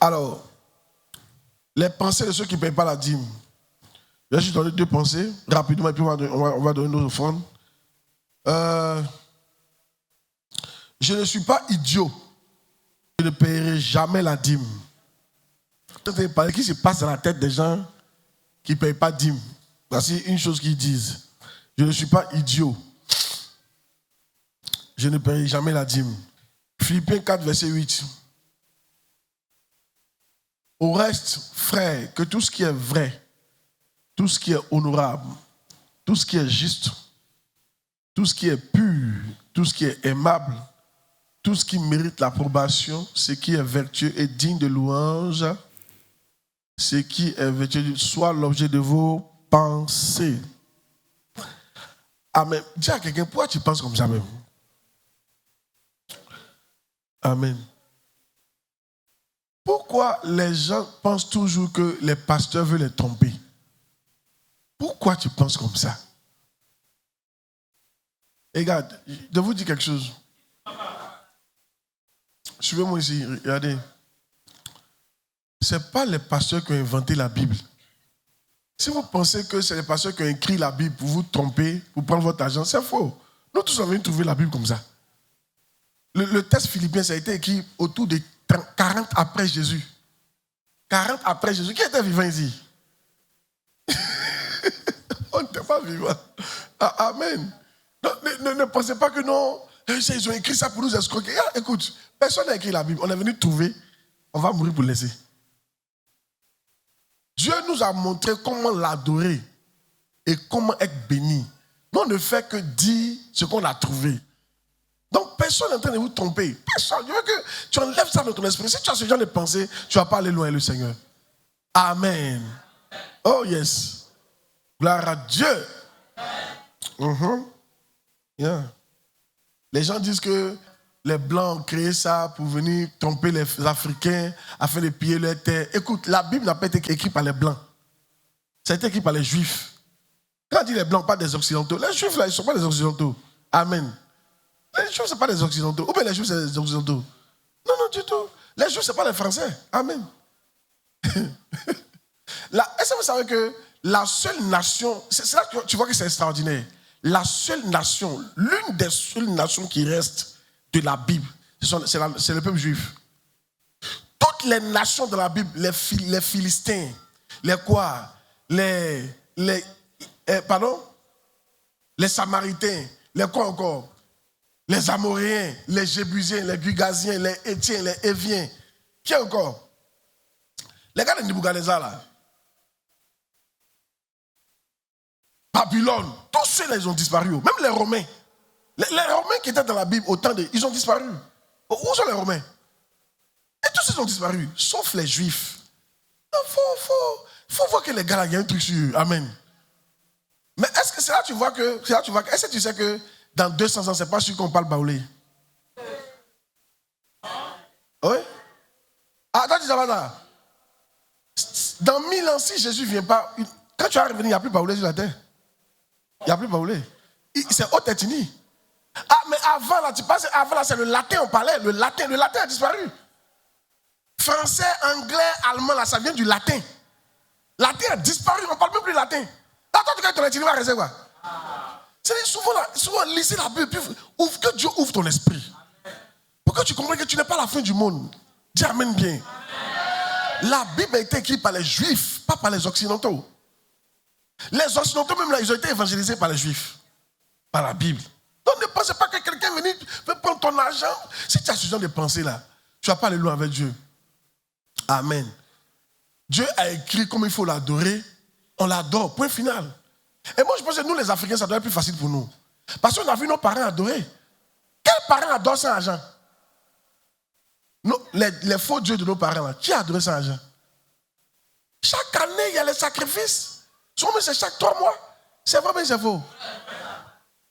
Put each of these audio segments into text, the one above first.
Alors, les pensées de ceux qui ne payent pas la dîme. Je vais juste donner 2 pensées, rapidement, et puis on va donner nos offrandes. Je ne suis pas idiot. Je ne paierai jamais la dîme. Qu'est-ce qui se passe dans la tête des gens qui ne payent pas dîme? Voici une chose qu'ils disent. Je ne suis pas idiot. Je ne paierai jamais la dîme. Philippiens 4, verset 8. Au reste, frères, que tout ce qui est vrai, tout ce qui est honorable, tout ce qui est juste, tout ce qui est pur, tout ce qui est aimable, tout ce qui mérite l'approbation, ce qui est vertueux et digne de louange, ce qui est vertueux soit l'objet de vos pensées. Amen. Dis à quelqu'un, pourquoi tu penses comme ça même? Amen. Pourquoi les gens pensent toujours que les pasteurs veulent les tromper? Pourquoi tu penses comme ça? Et regarde, je vous dis quelque chose. Suivez-moi ici, regardez. Ce n'est pas les pasteurs qui ont inventé la Bible. Si vous pensez que c'est les pasteurs qui ont écrit la Bible pour vous tromper, pour prendre votre argent, c'est faux. Nous tous, on vient trouver la Bible comme ça. Le texte philippien, ça a été écrit autour de 40 après Jésus. 40 après Jésus. Qui était vivant ici? On n'était pas vivant. Ah, amen. Ne pensez pas que non, ils ont écrit ça pour nous escroquer. Écoute, personne n'a écrit la Bible. On est venu trouver, on va mourir pour le laisser. Dieu nous a montré comment l'adorer et comment être béni. Nous, on ne fait que dire ce qu'on a trouvé. Donc, personne n'est en train de vous tromper. Personne. Je veux que tu enlèves ça dans ton esprit. Si tu as ce genre de pensée, tu ne vas pas aller loin, le Seigneur. Amen. Oh, yes. Gloire à Dieu. Yeah. Les gens disent que les Blancs ont créé ça pour venir tromper les Africains afin de piller leur terre. Écoute, la Bible n'a pas été écrite par les Blancs. Ça a été écrit par les Juifs. Quand on dit les Blancs, pas des Occidentaux. Les Juifs, là, ils ne sont pas des Occidentaux. Amen. Les Juifs, ce n'est pas des Occidentaux. Ou bien les Juifs, c'est des Occidentaux. Non, non, du tout. Les Juifs, ce n'est pas les Français. Amen. Est-ce que vous savez que la seule nation, c'est là que tu vois que c'est extraordinaire. La seule nation, l'une des seules nations qui reste de la Bible, c'est le peuple juif. Toutes les nations de la Bible, les Philistins, les quoi, les Samaritains, les quoi encore, les Amoréens, les Jébusiens, les Girgasiens, les Hétiens, les Éviens. Qui encore? Les gars de Nebuchadnezzar là. Babylone, tous ceux-là, ils ont disparu. Même les Romains. Les Romains qui étaient dans la Bible, ils ont disparu. Où sont les Romains? Et tous ils ont disparu, sauf les Juifs. Il faut voir que les gars là, il y a un truc sur eux. Amen. Mais est-ce que c'est là que tu vois que, est-ce que tu sais que dans 200 ans, c'est pas sûr qu'on parle baoulé? Oui? Ah, attends, tu sais pas là. Dans 1000 ans, si Jésus ne vient pas, quand tu vas revenir, il n'y a plus baoulé sur la terre. Il n'y a plus baoulé. C'est haute ethnie. Ah, mais avant, là, tu passes, avant, là, c'est le latin, on parlait. Le latin a disparu. Français, anglais, allemand, là, ça vient du latin. Latin a disparu, on ne parle même plus latin. Attends, quand ton ethnie va rester quoi? C'est souvent, lisez la Bible, puis que Dieu ouvre ton esprit. Pour que tu comprennes que tu n'es pas la fin du monde. Dis amen bien. La Bible a été écrite par les Juifs, pas par les Occidentaux. Les Occidentaux, même là, ils ont été évangélisés par les Juifs, par la Bible. Donc ne pensez pas que quelqu'un veut prendre ton argent. Si tu as ce genre de pensée là, tu ne vas pas aller loin avec Dieu. Amen. Dieu a écrit comme il faut l'adorer, on l'adore, point final. Et moi je pense que nous les Africains, ça doit être plus facile pour nous. Parce qu'on a vu nos parents adorer. Quels parents adorent sans argent? Les faux dieux de nos parents, là, qui a adoré sans argent? Chaque année, il y a les sacrifices. Souvent, c'est chaque 3 mois. C'est vrai, mais c'est faux.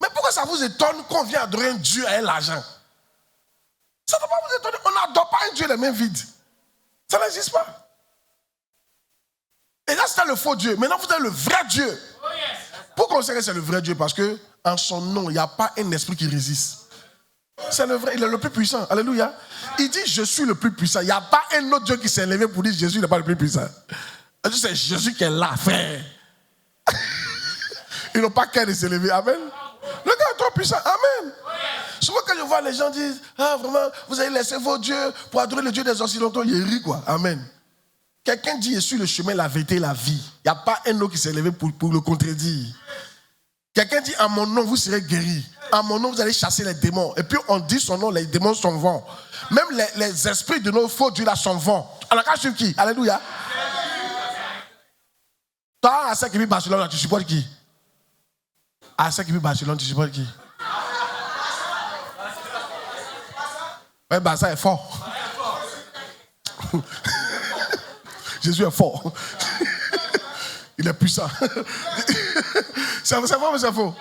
Mais pourquoi ça vous étonne qu'on vient adorer un Dieu avec l'argent? Ça ne doit pas vous étonner. On n'adore pas un Dieu les mains vides. Ça n'existe pas. Et là, c'était le faux Dieu. Maintenant, vous avez le vrai Dieu. Pourquoi on sait que c'est le vrai Dieu? Parce qu'en son nom, il n'y a pas un esprit qui résiste. C'est le vrai, il est le plus puissant. Alléluia. Il dit, je suis le plus puissant. Il n'y a pas un autre Dieu qui s'est levé pour dire, Jésus n'est pas le plus puissant. C'est Jésus qui est là, frère. Ils n'ont pas qu'à de s'élever. Amen. Le gars est trop puissant. Amen. Souvent quand je vois les gens dire, ah vraiment, vous avez laissé vos dieux pour adorer le Dieu des Occidentaux, il rit quoi. Amen. Quelqu'un dit, je suis le chemin, la vérité et la vie. Il n'y a pas un autre qui s'est levé pour le contredire. Quelqu'un dit, à mon nom, vous serez guéris. À mon nom, vous allez chasser les démons. Et puis, on dit son nom, les démons s'en vont. Même les esprits de nos faux dieux là s'en vont. Alors, quand je suis qui? Alléluia. Toi, à 5 000 Barcelone, là, tu supportes qui? À 5 000 Barcelone, tu supportes qui? Ouais, bah, ça est fort. Jésus est fort. Il est puissant. C'est faux, mais c'est faux.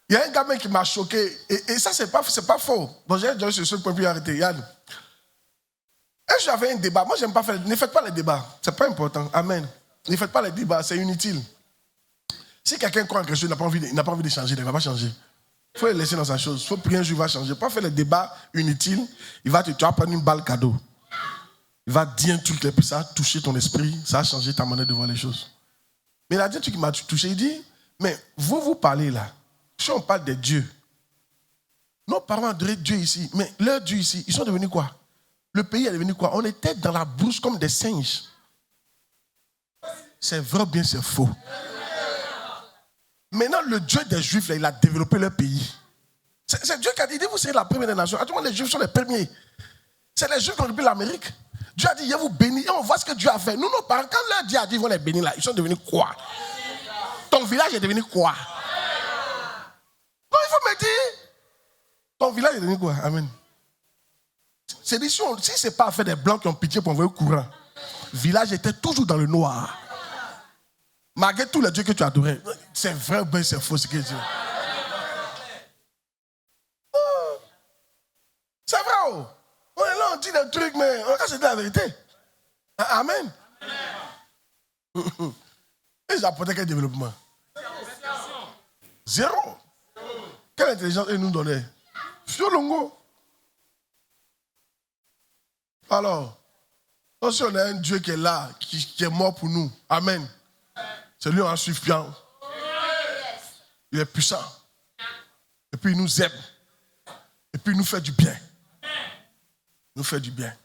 Il y a un gamin qui m'a choqué. Et ça, c'est pas faux. Bon, j'ai dit sur ce point, puis arrêter. Yann. Et j'avais un débat. Moi, j'aime pas faire. Ne faites pas les débats. C'est pas important. Amen. Ne faites pas les débats. C'est inutile. Si quelqu'un croit en quelque chose, il n'a pas envie de changer, il ne va pas changer. Il faut le laisser dans sa chose. Il faut prier un jour, il va changer. Pas faire les débats inutiles. Tu vas prendre une balle cadeau. Il va dire un truc, et puis ça a touché ton esprit, ça a changé ta manière de voir les choses. Mais il a dit un truc qui m'a touché. Il dit, mais vous parlez là. Si on parle des dieux, nos parents adoraient Dieu ici, mais leurs dieux ici, ils sont devenus quoi? Le pays est devenu quoi? On était dans la brousse comme des singes. C'est vrai ou bien c'est faux? Maintenant, le Dieu des Juifs, là, il a développé leur pays. C'est Dieu qui a dit, vous serez la première des nations. Actuellement, les Juifs sont les premiers. C'est les Juifs qui ont développé l'Amérique. Dieu a dit, il va vous bénir. Et on voit ce que Dieu a fait. Nous, nos parents, quand leur Dieu a dit, ils vont les bénir là, ils sont devenus quoi? Ton village est devenu quoi? Non, il faut me dire. Ton village est devenu quoi? Amen. C'est dit, si ce n'est pas à faire des blancs qui ont pitié pour envoyer au courant, le village était toujours dans le noir. Malgré tous les dieux que tu adorais, c'est vrai ou bien c'est faux ce que Dieu. C'est vrai. Oh. On est là, on dit des trucs, mais on c'est de la vérité. Amen. Et ils apportaient quel développement? Zéro. Quelle intelligence ils nous donnaient? Fiolongo. Alors, si on a un Dieu qui est là, qui est mort pour nous, amen. C'est lui en suffisant. Il est puissant. Et puis il nous aime. Et puis il nous fait du bien. Il nous fait du bien.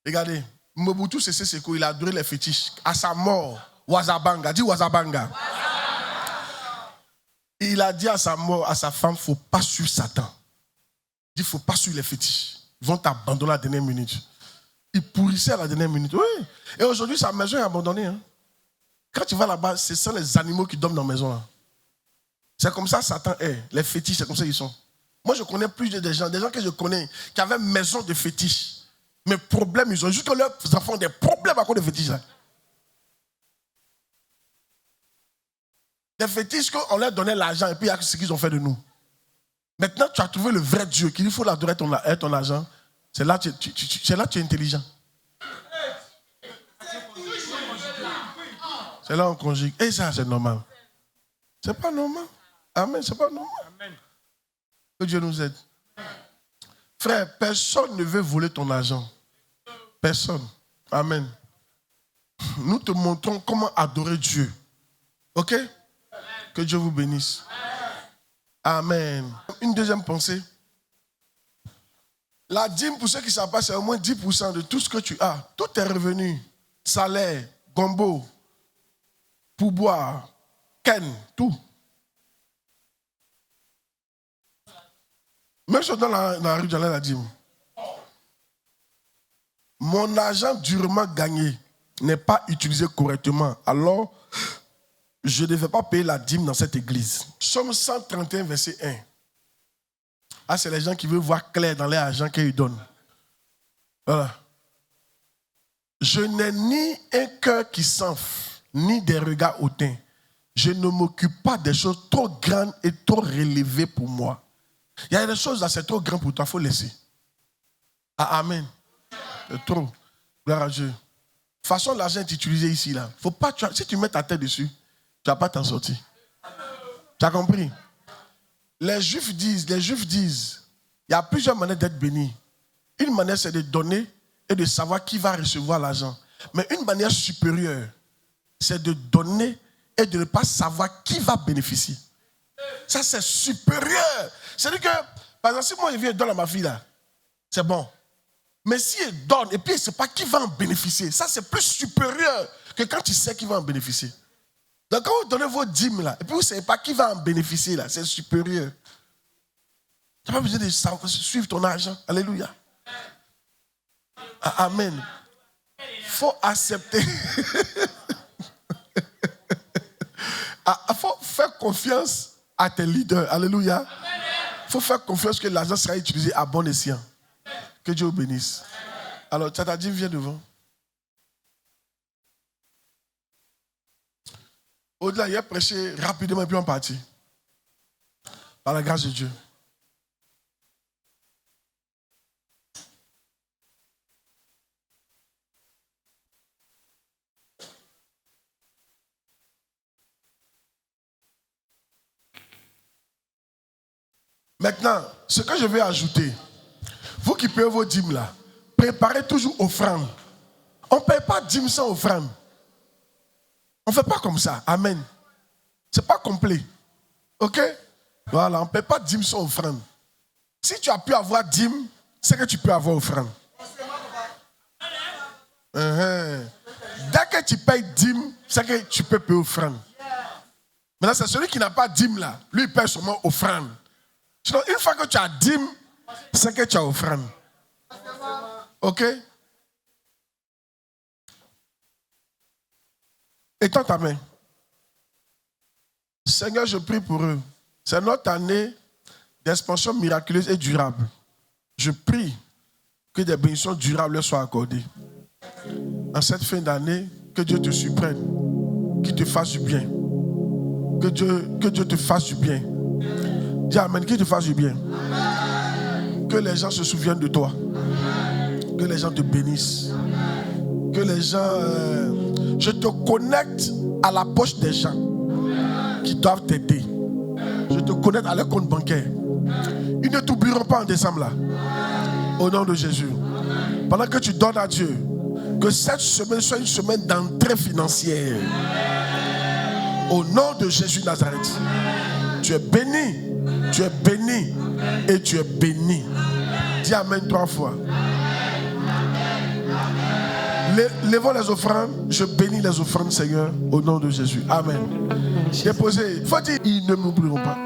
Regardez, Mobutu Sese Seko, il a adoré les fétiches. À sa mort, Wazabanga, dis Wazabanga. Et il a dit à sa mort, à sa femme, il ne faut pas suivre Satan. Il dit, il ne faut pas suivre les fétiches. Ils vont t'abandonner à la dernière minute. Il pourrissait à la dernière minute. Oui. Et aujourd'hui, sa maison est abandonnée. Hein. Quand tu vas là-bas, ce sont les animaux qui dorment dans la maison. Là. C'est comme ça Satan est. Les fétiches, c'est comme ça qu'ils sont. Moi, je connais plus des gens que je connais, qui avaient maison de fétiches. Mais problème, ils ont juste que leurs enfants ont des problèmes à cause des fétiches. Là. Des fétiches qu'on leur donnait l'argent et puis il y a ce qu'ils ont fait de nous. Maintenant, tu as trouvé le vrai Dieu, qu'il faut l'adorer ton argent. C'est là que tu es intelligent. C'est là qu'on conjugue. Et ça, c'est normal. C'est pas normal. Amen, c'est pas normal. Amen. Que Dieu nous aide. Frère, personne ne veut voler ton argent. Personne. Amen. Nous te montrons comment adorer Dieu. Ok? Que Dieu vous bénisse. Amen. Une deuxième pensée. La dîme, pour ceux qui ne savent pas, c'est au moins 10% de tout ce que tu as. Tous tes revenus, salaire, gombo, pourboire, ken, tout. Même si dans la rue, j'allais la dîme. Mon argent durement gagné n'est pas utilisé correctement. Alors, je ne devais pas payer la dîme dans cette église. Somme 131, verset 1. Ah, c'est les gens qui veulent voir clair dans leur argent qu'ils donnent. Voilà. Je n'ai ni un cœur qui s'enfle, ni des regards hautains. Je ne m'occupe pas des choses trop grandes et trop relevées pour moi. Il y a des choses là, c'est trop grand pour toi, il faut laisser. Ah, amen. C'est trop. Gloire à Dieu. De toute façon, l'argent est utilisé ici. Là. Faut pas, si tu mets ta tête dessus, tu ne vas pas t'en sortir. Tu as compris? les Juifs disent, il y a plusieurs manières d'être béni. Une manière, c'est de donner et de savoir qui va recevoir l'argent. Mais une manière supérieure, c'est de donner et de ne pas savoir qui va bénéficier. Ça, c'est supérieur. C'est-à-dire que, par exemple, si moi je viens et donne à ma fille, là, c'est bon. Mais si elle donne et puis elle ne sait pas qui va en bénéficier, ça, c'est plus supérieur que quand tu sais qui va en bénéficier. Donc, quand vous donnez vos dîmes, là, et puis vous ne savez pas qui va en bénéficier, là, c'est supérieur. Tu n'as pas besoin de suivre ton argent. Alléluia. Amen. Il faut accepter. Il faut faire confiance à tes leaders. Alléluia. Il faut faire confiance que l'argent sera utilisé à bon escient. Que Dieu vous bénisse. Alors, Tchatadim, viens devant. Au-delà, il a prêché rapidement et puis on partit. Par la grâce de Dieu. Maintenant, ce que je vais ajouter, vous qui payez vos dîmes là, préparez toujours offrande. On ne paye pas dîmes sans offrande. On ne fait pas comme ça. Amen. Ce n'est pas complet. Ok? Voilà, on ne paye pas dîmes sans offrande. Si tu as pu avoir dîmes, c'est que tu peux avoir offrande. Dès que tu payes dîmes, c'est que tu peux payer offrande. Maintenant, c'est celui qui n'a pas dîme là. Lui, il paye seulement offrande. Sinon, une fois que tu as dîme, c'est que tu as offrande. Ok? Étends ta main. Seigneur, je prie pour eux. C'est notre année d'expansion miraculeuse et durable. Je prie que des bénédictions durables leur soient accordées. En cette fin d'année, que Dieu te surprenne, qu'il te fasse du bien. Que Dieu te fasse du bien. Dis Amen, qu'il te fasse du bien. Amen. Que les gens se souviennent de toi. Amen. Que les gens te bénissent. Amen. Que les gens... je te connecte à la poche des gens qui doivent t'aider. Je te connecte à leur compte bancaire. Ils ne t'oublieront pas en décembre là. Au nom de Jésus. Pendant que tu donnes à Dieu, que cette semaine soit une semaine d'entrée financière. Au nom de Jésus Nazareth. Tu es béni. Tu es béni et tu es béni. Dis Amen 3 fois. Lèvons les offrandes. Je bénis les offrandes, Seigneur, au nom de Jésus. Amen. Déposez. Il faut dire, ils ne m'oublieront pas.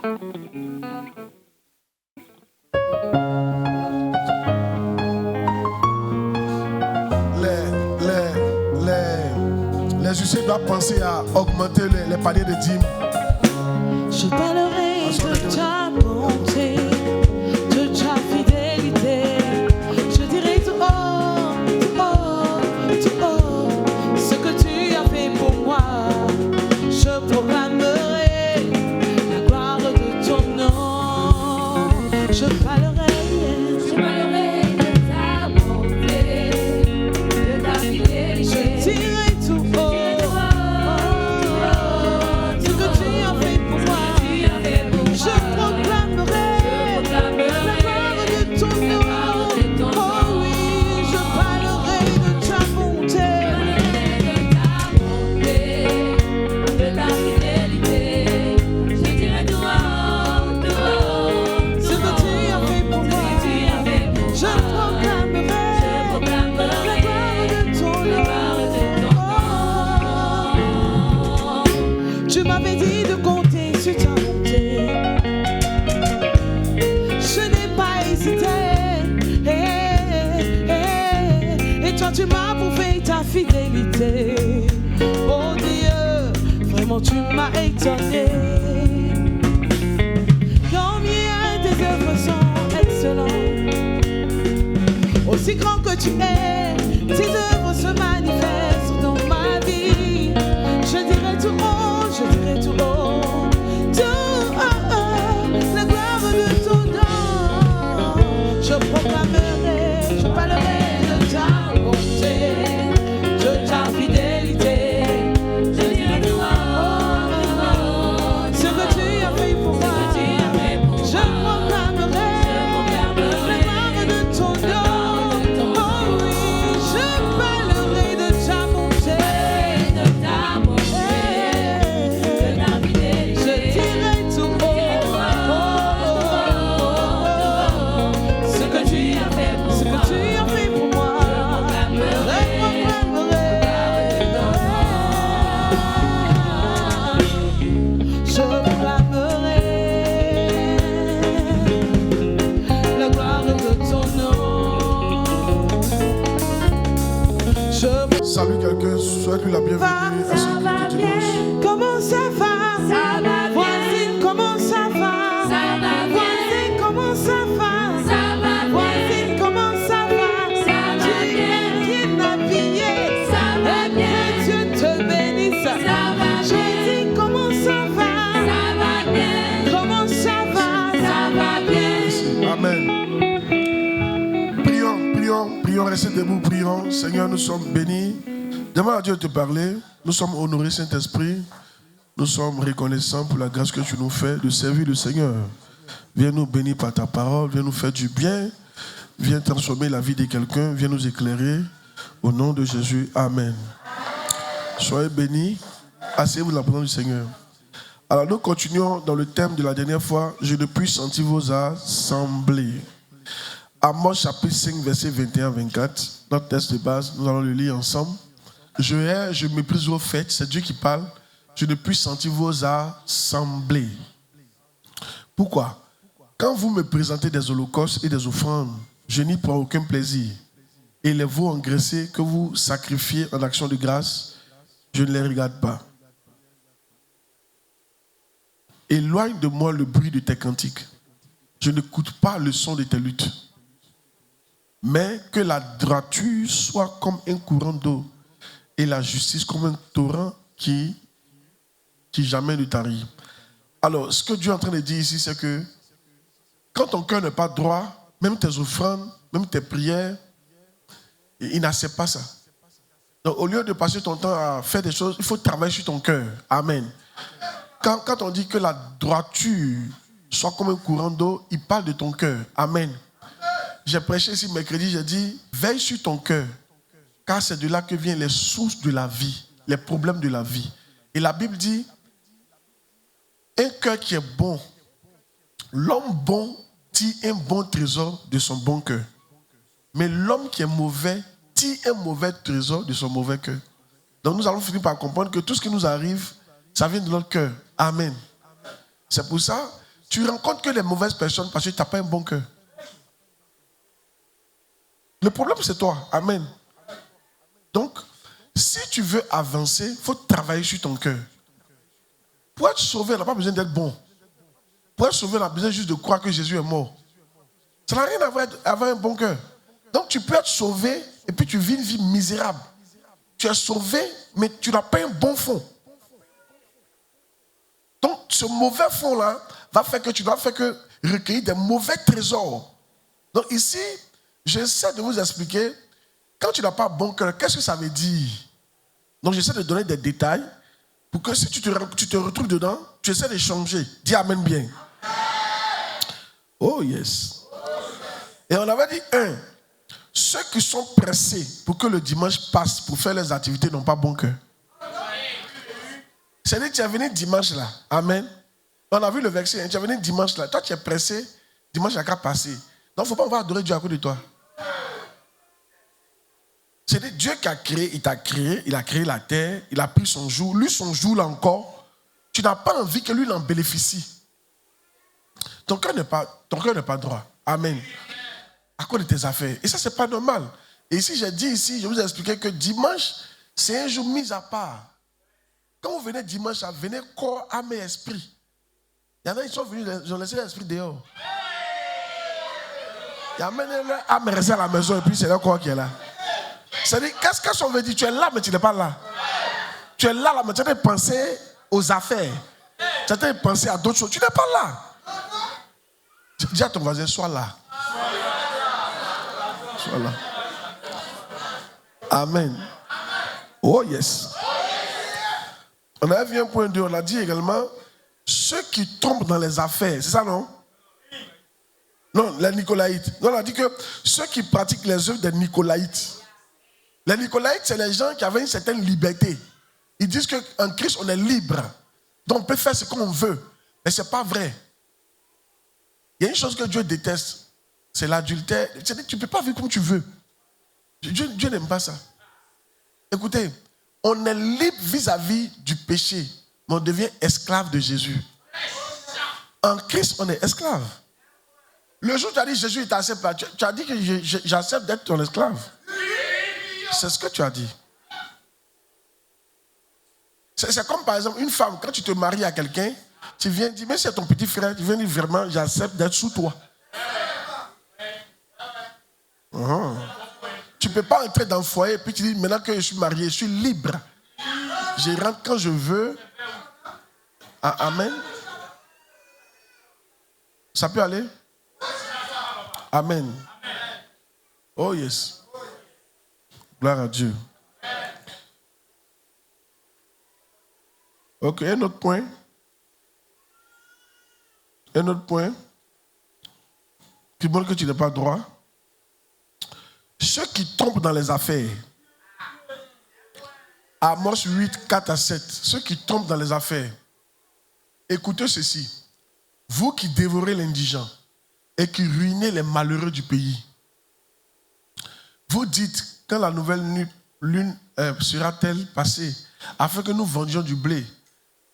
Les huissiers doivent penser à augmenter les paniers de dîmes. Je parlerai de ta bonté, de ta fidélité. Je dirai tout haut, tout haut, tout haut, ce que tu as fait pour moi. Je proclamerai la gloire de ton nom. Je parlerai de ta bonté, de ta fidélité. Je dirai tout haut. Tu m'as prouvé ta fidélité. Oh Dieu, vraiment tu m'as étonné. Combien tes œuvres sont excellentes. Aussi grand que tu es, tes œuvres se manifestent dans ma vie. Je dirai tout haut, je dirai tout haut, tout haut, la gloire de ton nom. Je proclamerai, je parlerai de ta bonté, de ta fidélité. Je dirai tout haut, ce que tu as fait pour moi. Salue quelqu'un, souhaite-lui la bienvenue à ce culte du dimanche. Comment ça va? Ça va bien. Voisine, comment ça va? Ça va bien. Voisine, comment ça va? Ça va bien. Voisine, comment ça va? Ça va Tu bien. es bien habillée. Ça va Et bien. que Dieu te bénisse. Ça va Je bien. dis, comment ça va? Ça va bien. Comment ça va? Ça va bien. Amen. Prions, restez debout, prions. Seigneur, nous sommes bénis. Demande à Dieu de te parler. Nous sommes honorés, Saint-Esprit. Nous sommes reconnaissants pour la grâce que tu nous fais de servir le Seigneur. Viens nous bénir par ta parole, viens nous faire du bien, viens transformer la vie de quelqu'un, viens nous éclairer. Au nom de Jésus, Amen. Soyez bénis. Asseyez-vous dans la présence du Seigneur. Alors nous continuons dans le thème de la dernière fois. Je ne puis sentir vos assemblées. Amos chapitre 5, verset 21-24. Notre texte de base, nous allons le lire ensemble. Je méprise vos fêtes, c'est Dieu qui parle. Je ne puis sentir vos assemblées. Pourquoi? Quand vous me présentez des holocaustes et des offrandes, je n'y prends aucun plaisir. Et les veaux engraissés que vous sacrifiez en action de grâce, je ne les regarde pas. Éloigne de moi le bruit de tes cantiques. Je n'écoute pas le son de tes luttes. Mais que la droiture soit comme un courant d'eau et la justice comme un torrent qui jamais ne tarit. Alors, ce que Dieu est en train de dire ici, c'est que quand ton cœur n'est pas droit, même tes offrandes, même tes prières, il n'accepte pas ça. Donc, au lieu de passer ton temps à faire des choses, il faut travailler sur ton cœur. Amen. Quand on dit que la droiture soit comme un courant d'eau, il parle de ton cœur. Amen. J'ai prêché ici mercredi, j'ai dit, veille sur ton cœur, car c'est de là que viennent les sources de la vie, les problèmes de la vie. Et la Bible dit, un cœur qui est bon, l'homme bon tire un bon trésor de son bon cœur. Mais l'homme qui est mauvais tire un mauvais trésor de son mauvais cœur. Donc nous allons finir par comprendre que tout ce qui nous arrive, ça vient de notre cœur. Amen. C'est pour ça, tu rencontres que les mauvaises personnes parce que tu n'as pas un bon cœur. Le problème, c'est toi. Amen. Donc, si tu veux avancer, il faut travailler sur ton cœur. Pour être sauvé, on n'a pas besoin d'être bon. Pour être sauvé, on a besoin juste de croire que Jésus est mort. Ça n'a rien à voir avec avoir un bon cœur. Donc, tu peux être sauvé et puis tu vis une vie misérable. Tu es sauvé, mais tu n'as pas un bon fond. Donc, ce mauvais fond-là va faire que tu dois faire que recueillir des mauvais trésors. Donc, ici, j'essaie de vous expliquer, quand tu n'as pas bon cœur, qu'est-ce que ça veut dire? Donc j'essaie de donner des détails pour que si tu te retrouves dedans, tu essaies de changer. Dis Amen bien. Oh yes. Et on avait dit ceux qui sont pressés pour que le dimanche passe pour faire les activités n'ont pas bon cœur. C'est-à-dire que tu es venu dimanche là. Amen. On a vu le verset, tu es venu dimanche là. Toi tu es pressé, dimanche n'a qu'à passer. Donc il ne faut pas avoir adorer Dieu à cause de toi. C'est Dieu qui a créé, il t'a créé, il a créé la terre, il a pris son jour, lui son jour là encore, tu n'as pas envie que lui en bénéficie. Ton cœur n'est pas droit. Amen. À cause de tes affaires. Et ça, c'est pas normal. Et ici, j'ai dit ici, je vous ai expliqué que dimanche, c'est un jour mis à part. Quand vous venez dimanche, venez corps, âme et esprit. Il y en a, ils sont venus, ils ont laissé l'esprit dehors. Ils amènent leur âme rester à la maison et puis c'est leur corps qui est là. C'est-à-dire, qu'est-ce que ça veut dire? Tu es là, mais tu n'es pas là. Tu es là, mais tu as pensé aux affaires. Tu as pensé à d'autres choses. Tu n'es pas là. Dis à ton voisin, sois là. Sois là. Amen. Oh yes. On a vu un point 2, on a dit également, ceux qui tombent dans les affaires, c'est ça non? Non, les Nicolaïtes. Non, on a dit que ceux qui pratiquent les œuvres des Nicolaïtes. Les Nicolaïtes, c'est les gens qui avaient une certaine liberté. Ils disent qu'en Christ, on est libre. Donc, on peut faire ce qu'on veut. Mais ce n'est pas vrai. Il y a une chose que Dieu déteste. C'est l'adultère. C'est-à-dire que tu ne peux pas vivre comme tu veux. Dieu n'aime pas ça. Écoutez, on est libre vis-à-vis du péché. Mais on devient esclave de Jésus. En Christ, on est esclave. Le jour où tu as dit Jésus, il t'accepte pas. Tu as dit que j'accepte d'être ton esclave. C'est ce que tu as dit. C'est comme par exemple une femme, quand tu te maries à quelqu'un, tu viens dire, mais c'est ton petit frère, tu viens dire vraiment, j'accepte d'être sous toi. Tu ne peux pas entrer dans le foyer et puis tu dis, maintenant que je suis marié, je suis libre. Je rentre quand je veux. Amen. Ça peut aller? Amen. Oh yes. Gloire à Dieu. Ok, un autre point. Un autre point qui montre que tu n'es pas droit. Ceux qui tombent dans les affaires. Amos 8, 4 à 7. Ceux qui tombent dans les affaires. Écoutez ceci. Vous qui dévorez l'indigent et qui ruinez les malheureux du pays. Vous dites, quand la nouvelle lune sera-t-elle passée, afin que nous vendions du blé?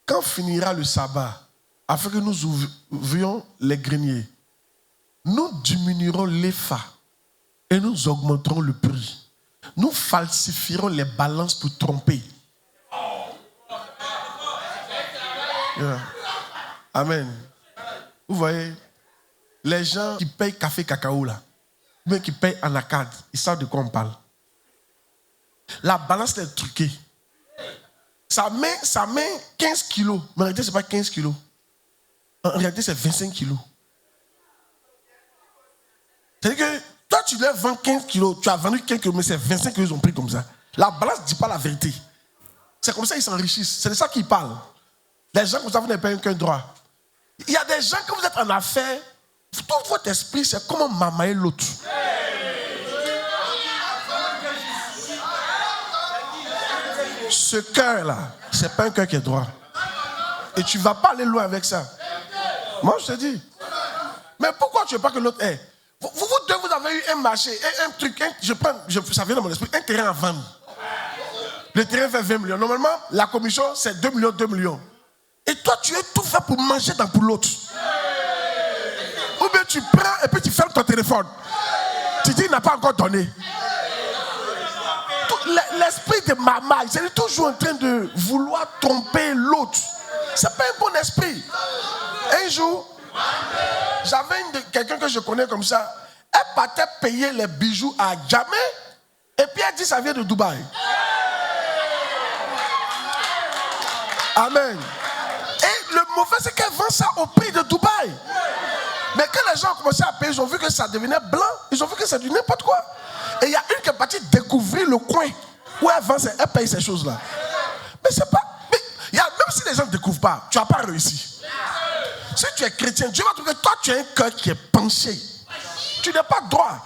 Quand finira le sabbat, afin que nous ouvrions les greniers? Nous diminuerons l'épha et nous augmenterons le prix. Nous falsifierons les balances pour tromper. Yeah. Amen. Vous voyez, les gens qui payent café cacao là, ou bien qui payent en arcade, ils savent de quoi on parle. La balance est truquée. Ça met 15 kilos. Mais en réalité, ce n'est pas 15 kilos. En réalité, c'est 25 kilos. C'est-à-dire que toi, tu leur vends 15 kilos, tu as vendu 15 kilos, mais c'est 25 kilos, ils ont pris comme ça. La balance ne dit pas la vérité. C'est comme ça qu'ils s'enrichissent. C'est de ça qu'ils parlent. Les gens comme ça, vous n'avez pas aucun droit. Il y a des gens, quand vous êtes en affaires, tout votre esprit, c'est comment mamailler l'autre. Ce cœur-là, ce n'est pas un cœur qui est droit. Et tu ne vas pas aller loin avec ça. Moi, je te dis. Mais pourquoi tu ne veux pas que l'autre ait? Vous deux, vous avez eu un marché, un truc, ça vient dans mon esprit, un terrain à vendre. Le terrain fait 20 millions. Normalement, la commission, c'est 2 millions, 2 millions. Et toi, tu es tout fait pour manger pour l'autre. Ou bien tu prends et puis tu fermes ton téléphone. Tu dis, il n'a pas encore donné. L'esprit de maman, il est toujours en train de vouloir tromper l'autre. Ce n'est pas un bon esprit. Un jour, j'avais quelqu'un que je connais comme ça. Elle partait payer les bijoux à Djamé. Et puis elle dit, ça vient de Dubaï. Amen. Et le mauvais, c'est qu'elle vend ça au prix de Dubaï. Mais quand les gens ont commencé à payer, ils ont vu que ça devenait blanc. Ils ont vu que c'est du n'importe quoi. Et il y a une qui est partie découvrir le coin où elle vend, elle paye ces choses-là. Mais c'est pas. Même si les gens ne découvrent pas, tu n'as pas réussi. Si tu es chrétien, Dieu va trouver que toi, tu as un cœur qui est penché. Tu n'es pas droit.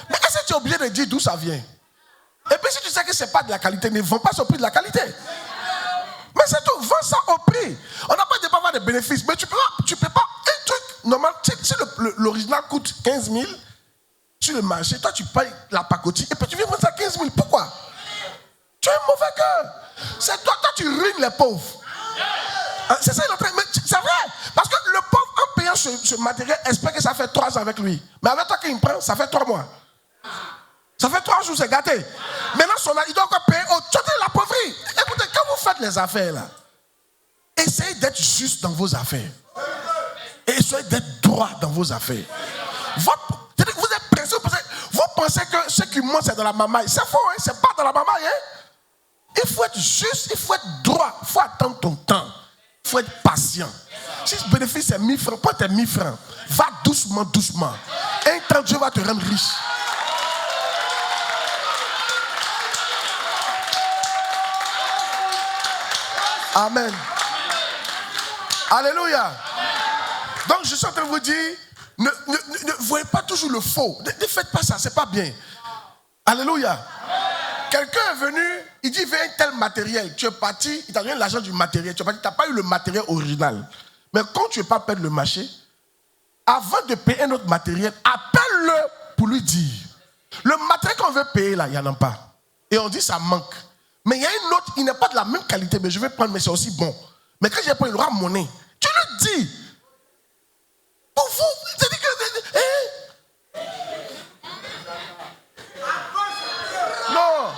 Mais est-ce que tu es obligé de dire d'où ça vient? Et puis si tu sais que ce n'est pas de la qualité, ne vends pas au prix de la qualité. Mais c'est tout, vends ça au prix. On n'a pas de avoir des bénéfices, mais tu peux pas. Un truc normal, si l'original coûte 15 000 sur le marché, toi tu payes la pacotille et puis tu viens vendre ça 15 000. Pourquoi? Tu as un mauvais cœur. C'est toi tu ruines les pauvres. C'est ça, mais c'est vrai. Parce que le pauvre, en payant ce matériel, espère que ça fait 3 ans avec lui. Mais avec toi, qu'il me prend, ça fait 3 mois. Ça fait 3 jours, c'est gâté. Maintenant, il doit encore payer au taux de l'appauvrie. Écoutez, quand vous faites les affaires là, essayez d'être juste dans vos affaires. Et essayez d'être droit dans vos affaires. Vous êtes pressé, vous pensez que ce qui monte, c'est dans la mamaille. C'est faux, hein? C'est pas dans la mamaille. Hein? Il faut être juste, il faut être droit. Il faut attendre ton temps. Il faut être patient. Si ce bénéfice est 1000 francs, pas tes 1000 francs. Va doucement, doucement. Un temps, Dieu va te rendre riche. Amen. Alléluia. Donc je suis en train de vous dire, ne voyez pas toujours le faux. Ne faites pas ça, c'est pas bien. Alléluia. Quelqu'un est venu, il dit, viens un tel matériel. Tu es parti, il t'a donné l'argent du matériel. Tu n'as pas eu le matériel original. Mais quand tu ne veux pas perdre le marché, avant de payer un autre matériel, appelle-le pour lui dire. Le matériel qu'on veut payer là, il n'y en a pas. Et on dit ça manque. Mais il y a une autre, il n'est pas de la même qualité, mais je vais prendre, mais c'est aussi bon. Mais quand j'ai pris, il aura monnaie. Tu lui dis. Pour vous, c'est dit que. Non.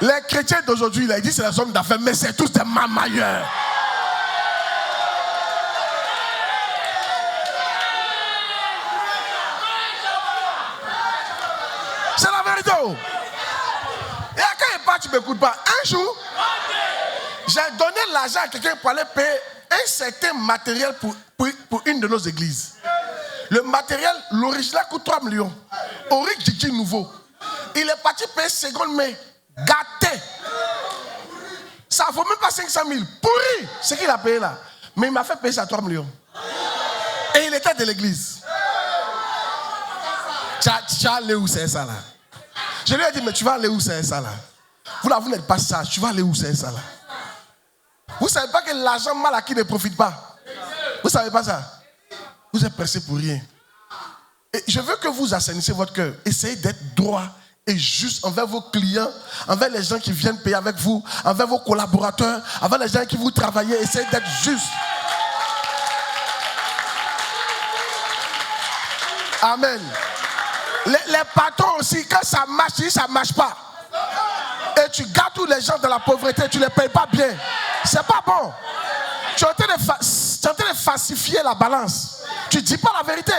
Les chrétiens d'aujourd'hui, là, ils disent que c'est les hommes d'affaires, mais c'est tous des mamailleurs. C'est la vérité. Et quand il part, tu ne m'écoutes pas. Un jour, j'ai donné l'argent à quelqu'un pour aller payer un certain matériel pour une de nos églises. Le matériel, l'original coûte 3 millions. Auric Gigi nouveau. Il est parti payer seconde main. Gâté. Ça ne vaut même pas 500 000. Pourri. C'est qu'il a payé là. Mais il m'a fait payer ça 3 millions. Et il était de l'église. Tu vas aller où c'est ça là? Je lui ai dit, mais tu vas aller où c'est ça là? Vous là, vous n'êtes pas sage. Tu vas aller où c'est ça là? Vous ne savez pas que l'argent mal acquis ne profite pas? Vous ne savez pas ça? Vous êtes pressé pour rien. Et je veux que vous assainissez votre cœur. Essayez d'être droit et juste envers vos clients, envers les gens qui viennent payer avec vous, envers vos collaborateurs, envers les gens qui vous travaillent. Essayez d'être juste. Amen. Les patrons aussi, quand ça marche, ça ne marche pas. Et tu gardes tous les gens dans la pauvreté, tu ne les payes pas bien. C'est pas bon. Tu es en train de falsifier la balance. Tu ne dis pas la vérité.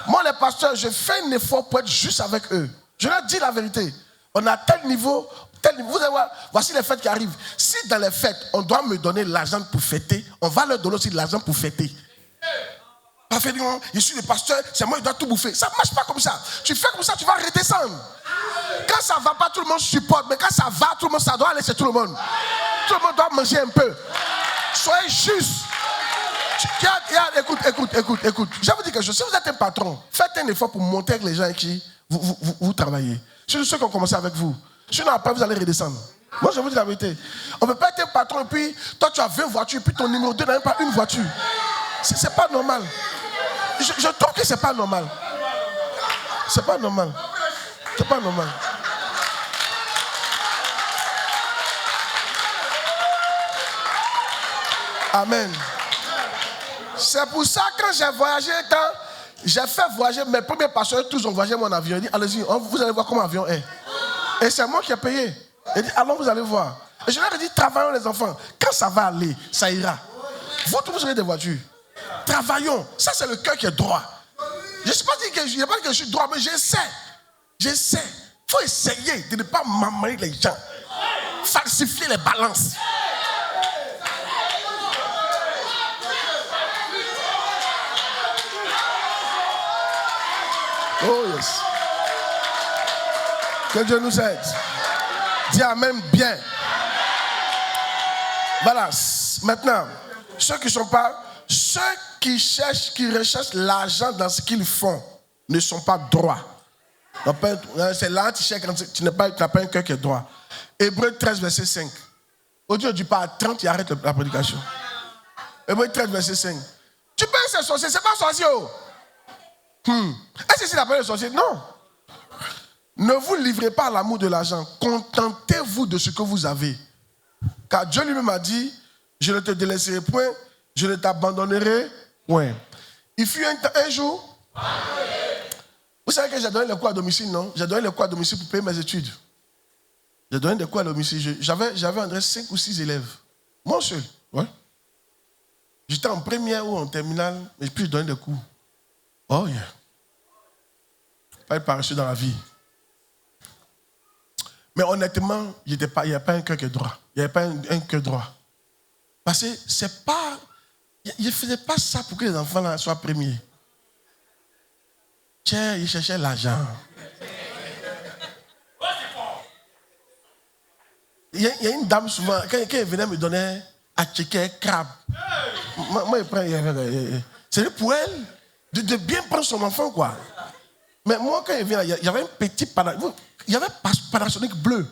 Moi, les pasteurs, je fais un effort pour être juste avec eux. Je leur dis la vérité. On a tel niveau. Vous allez voir, voici les fêtes qui arrivent. Si dans les fêtes, on doit me donner l'argent pour fêter, on va leur donner aussi de l'argent pour fêter. Pas fait, je suis le pasteur, c'est moi qui dois tout bouffer. Ça ne marche pas comme ça. Tu fais comme ça, tu vas redescendre. Quand ça ne va pas, tout le monde supporte. Mais quand ça va, tout le monde, ça doit aller chez tout le monde. Tout le monde doit manger un peu. Soyez juste. Écoute. Je vais vous dire quelque chose. Si vous êtes un patron, faites un effort pour monter avec les gens avec qui vous travaillez. Surtout ceux qui ont commencé avec vous. Sinon, après, vous allez redescendre. Moi, je vous dis la vérité. On ne peut pas être un patron et puis, toi, tu as 20 voitures, et puis ton numéro 2 n'a même pas une voiture. C'est pas normal. Je trouve que c'est pas normal. C'est pas normal. C'est pas normal. Amen. C'est pour ça que quand j'ai voyagé, quand j'ai fait voyager, mes premiers pasteurs, tous ont voyagé mon avion. Ils disent, allez-y, vous allez voir comment l'avion est. Et c'est moi qui ai payé. Ils disent, allons, vous allez voir. Et je leur ai dit, travaillons les enfants. Quand ça va aller, ça ira. Vous tous, vous avez des voitures. Travaillons. Ça, c'est le cœur qui est droit. Je ne sais pas dire que je suis droit, mais j'essaie. Il faut essayer de ne pas m'amener les gens. Falsifier les balances. Oh yes. Que Dieu nous aide. Dis amen bien. Voilà. Maintenant, ceux qui recherchent l'argent dans ce qu'ils font ne sont pas droits. C'est là que tu n'as pas un cœur qui est droit. Hébreux 13, verset 5. Aujourd'hui, on dit pas à 30, il arrête la prédication. Hébreux 13, verset 5. Tu penses que c'est sorcier, c'est pas sorcier. Est-ce que c'est l'appel de sorcier? Non. Ne vous livrez pas à l'amour de l'argent. Contentez-vous de ce que vous avez. Car Dieu lui-même a dit, je ne te délaisserai point, je ne t'abandonnerai point. Il fut un jour. Vous savez que j'ai donné les cours à domicile, non? J'ai donné les cours à domicile pour payer mes études. J'ai donné des cours à domicile. J'avais André 5 ou 6 élèves. Moi seul. Ouais. J'étais en première ou en terminale, et puis je donnais des cours. Oh yeah. Pas être paresseux dans la vie. Mais honnêtement, il n'y avait pas un cœur qui est droit. Il n'y avait pas un cœur droit. Parce que c'est pas. Il ne faisait pas ça pour que les enfants là soient premiers. Tiens, il cherchait l'argent. Il y a une dame souvent, quand elle venait me donner à checker crabe. Moi, je prends. C'est pour elle de bien prendre son enfant, quoi. Mais moi, quand elle vient, il y avait un petit Panasonic. Il y avait un Panasonic bleu.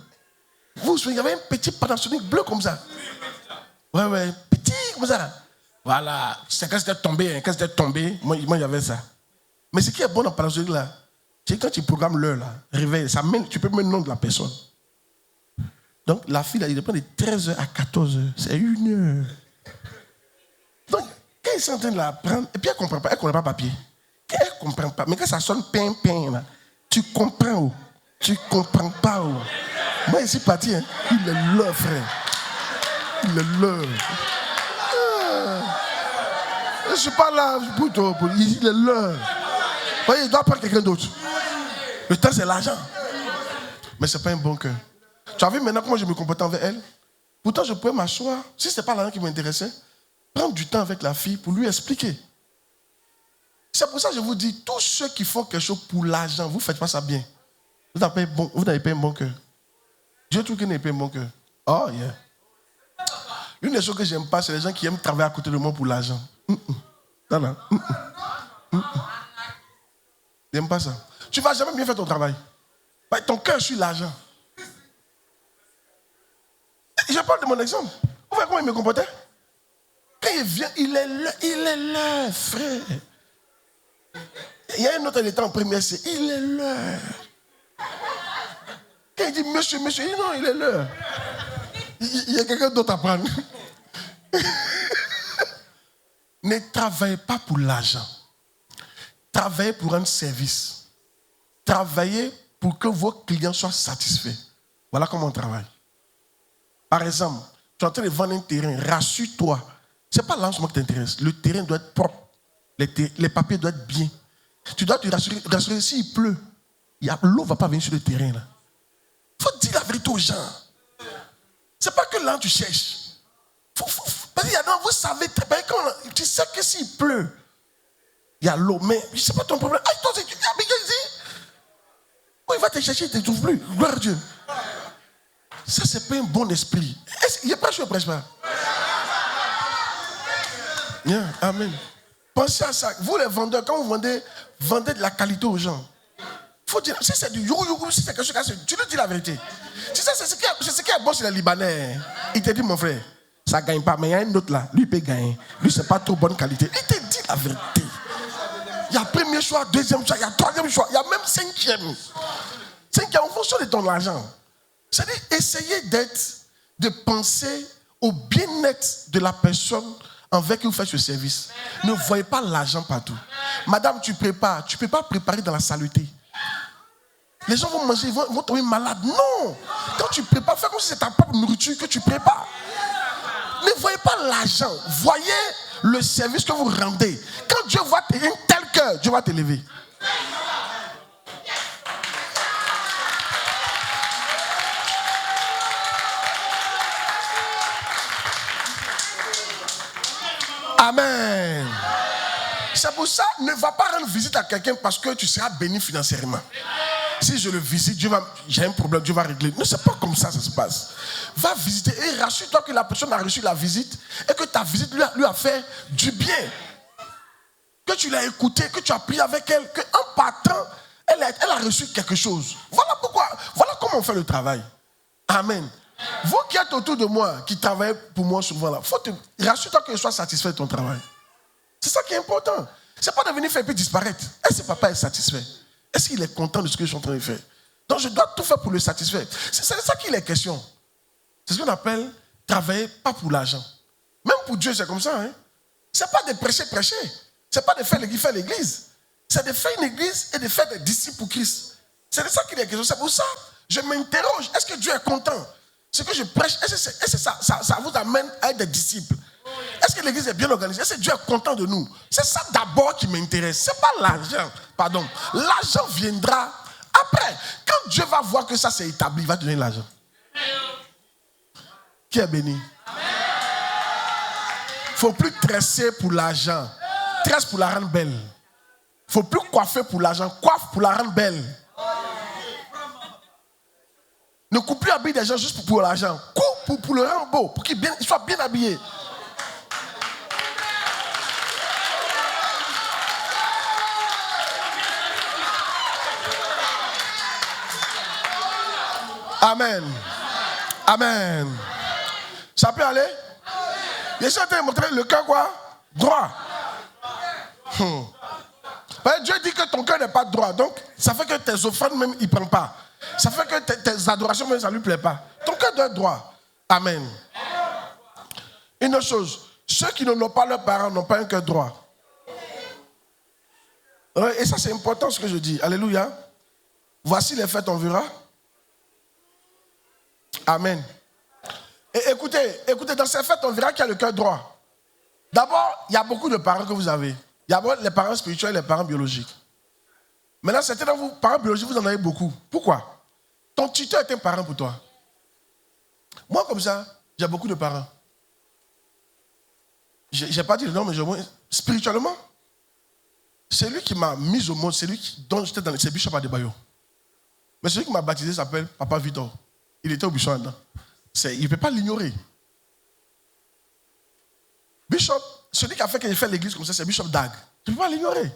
Vous vous souvenez, il y avait un petit Panasonic bleu comme ça. Ouais, petit comme ça. Voilà. C'est quand c'était tombé, moi, il y avait ça. Mais ce qui est bon dans Panasonic là, c'est quand tu programmes l'heure là, réveil, tu peux mettre le nom de la personne. Donc la fille là, il prend de 13h à 14h. C'est 1 heure. Donc, quand ils sont en train de la prendre, et puis elle ne comprend pas papier. Elle ne comprend pas. Mais quand ça sonne pain, là, tu comprends. Tu ne comprends pas. Moi, ici, parti, hein, il est leur, frère. Il est leur. Je ne suis pas là pour toi. Il est leur. Vous voyez, il doit prendre quelqu'un d'autre. Le temps, c'est l'argent. Mais ce n'est pas un bon cœur. Tu as vu maintenant comment je me comporte envers elle? Pourtant, je pouvais m'asseoir. Si ce n'est pas l'argent qui m'intéressait, prendre du temps avec la fille pour lui expliquer. C'est pour ça que je vous dis, tous ceux qui font quelque chose pour l'argent, vous ne faites pas ça bien. Vous n'avez pas un bon cœur. Dieu trouve que vous n'avez pas un bon cœur. Oh, yeah. Une des choses que je n'aime pas, c'est les gens qui aiment travailler à côté de moi pour l'argent. Non. J'aime pas ça. Tu ne vas jamais bien faire ton travail. Ton cœur suit l'argent. Je parle de mon exemple. Vous voyez comment il me comportait? Quand il vient, il est là, frère. Il y a un autre, il était en première C. Il est là. Quand il dit monsieur, il dit non, il est là. Il y a quelqu'un d'autre à prendre. Ne travaillez pas pour l'argent. Travaillez pour un service. Travaillez pour que vos clients soient satisfaits. Voilà comment on travaille. Par exemple, tu es en train de vendre un terrain, rassure-toi. Ce n'est pas l'argent qui t'intéresse. Le terrain doit être propre. Les papiers doivent être bien. Tu dois te rassurer s'il pleut. L'eau ne va pas venir sur le terrain. Il faut dire la vérité aux gens. Ce n'est pas que là tu cherches. Vous savez très bien, tu sais que s'il pleut, il y a l'eau, mais ce n'est pas ton problème. Toi, tu il va te chercher, il ne te trouve plus. Gloire à Dieu. Ça, ce n'est pas un bon esprit. Il n'y a pas de prêche pas. Yeah, amen. Pensez à ça. Vous les vendeurs, quand vous vendez de la qualité aux gens. Il faut dire, si c'est du yougou, si c'est quelque chose, tu lui dis la vérité. Si ça, c'est ce qui est bon chez les Libanais. Il te dit, mon frère, ça ne gagne pas, mais il y a un autre là, lui il peut gagner. Lui, ce n'est pas trop bonne qualité. Il te dit la vérité. Il y a premier choix, deuxième choix, il y a troisième choix, il y a même cinquième. Cinquième en fonction de ton argent. C'est-à-dire, essayez de penser au bien-être de la personne envers qui vous faites ce service. Ne voyez pas l'argent partout. Madame, tu prépares. Tu ne peux pas préparer dans la saleté. Les gens vont manger, ils vont tomber malades. Non. Quand tu prépares, fais comme si c'est ta propre nourriture que tu prépares. Ne voyez pas l'argent. Voyez le service que vous rendez. Quand Dieu voit un tel cœur, Dieu va t'élever. Amen. C'est pour ça, ne va pas rendre visite à quelqu'un parce que tu seras béni financièrement. Si je le visite, j'ai un problème, Dieu va régler. Non, c'est pas comme ça se passe. Va visiter et rassure-toi que la personne a reçu la visite et que ta visite lui a fait du bien. Que tu l'as écouté, que tu as prié avec elle, qu'en partant, elle a reçu quelque chose. Voilà comment on fait le travail. Amen. Vous qui êtes autour de moi, qui travaillez pour moi souvent là, rassure-toi que je sois satisfait de ton travail. C'est ça qui est important. C'est pas de venir faire et puis disparaître. Est-ce que papa est satisfait? Est-ce qu'il est content de ce que je suis en train de faire? Donc je dois tout faire pour le satisfaire. C'est ça qu'il est question. C'est ce qu'on appelle travailler pas pour l'argent. Même pour Dieu, c'est comme ça. Hein? C'est pas de prêcher. C'est pas de faire l'église. C'est de faire une église et de faire des disciples pour Christ. C'est de ça qu'il est question. C'est pour ça je m'interroge. Est-ce que Dieu est content? Ce que je prêche, est-ce que ça vous amène à être des disciples? Est-ce que l'église est bien organisée? Est-ce que Dieu est content de nous? C'est ça d'abord qui m'intéresse. Ce n'est pas l'argent. Pardon. L'argent viendra après. Quand Dieu va voir que ça s'est établi, il va donner l'argent. Qui est béni? Il ne faut plus tresser pour l'argent. Tresse pour la rendre belle. Il ne faut plus coiffer pour l'argent. Coiffe pour la rendre belle. Ne coupe plus habiller des gens juste pour l'argent. Coupe pour le rendre beau, pour qu'il soit bien habillé. Amen. Amen. Ça peut aller? Je suis en train de montrer le cœur quoi? Droit. Dieu dit que ton cœur n'est pas droit. Donc, ça fait que tes offrandes même, il ne prend pas. Ça fait que tes adorations même, ça ne lui plaît pas. Ton cœur doit être droit. Amen. Une autre chose. Ceux qui n'ont pas leurs parents n'ont pas un cœur droit. Et ça, c'est important ce que je dis. Alléluia. Voici les faits, on verra. Amen. Et écoutez, dans ces fêtes, on verra qu'il y a le cœur droit. D'abord, il y a beaucoup de parents que vous avez. Il y a les parents spirituels et les parents biologiques. Maintenant, certains d'entre vous, parents biologiques, vous en avez beaucoup. Pourquoi? Ton tuteur est un parent pour toi. Moi, comme ça, j'ai beaucoup de parents. Je n'ai pas dit le nom, mais spirituellement, c'est lui qui m'a mis au monde, c'est lui dont j'étais dans c'est Bishop Adebayo. Mais celui qui m'a baptisé s'appelle Papa Victor. Il était au Bishop là-dedans. Il ne peut pas l'ignorer. Bishop, celui qui a fait que j'ai fait l'église comme ça, c'est Bishop Dag. Tu ne peux pas l'ignorer.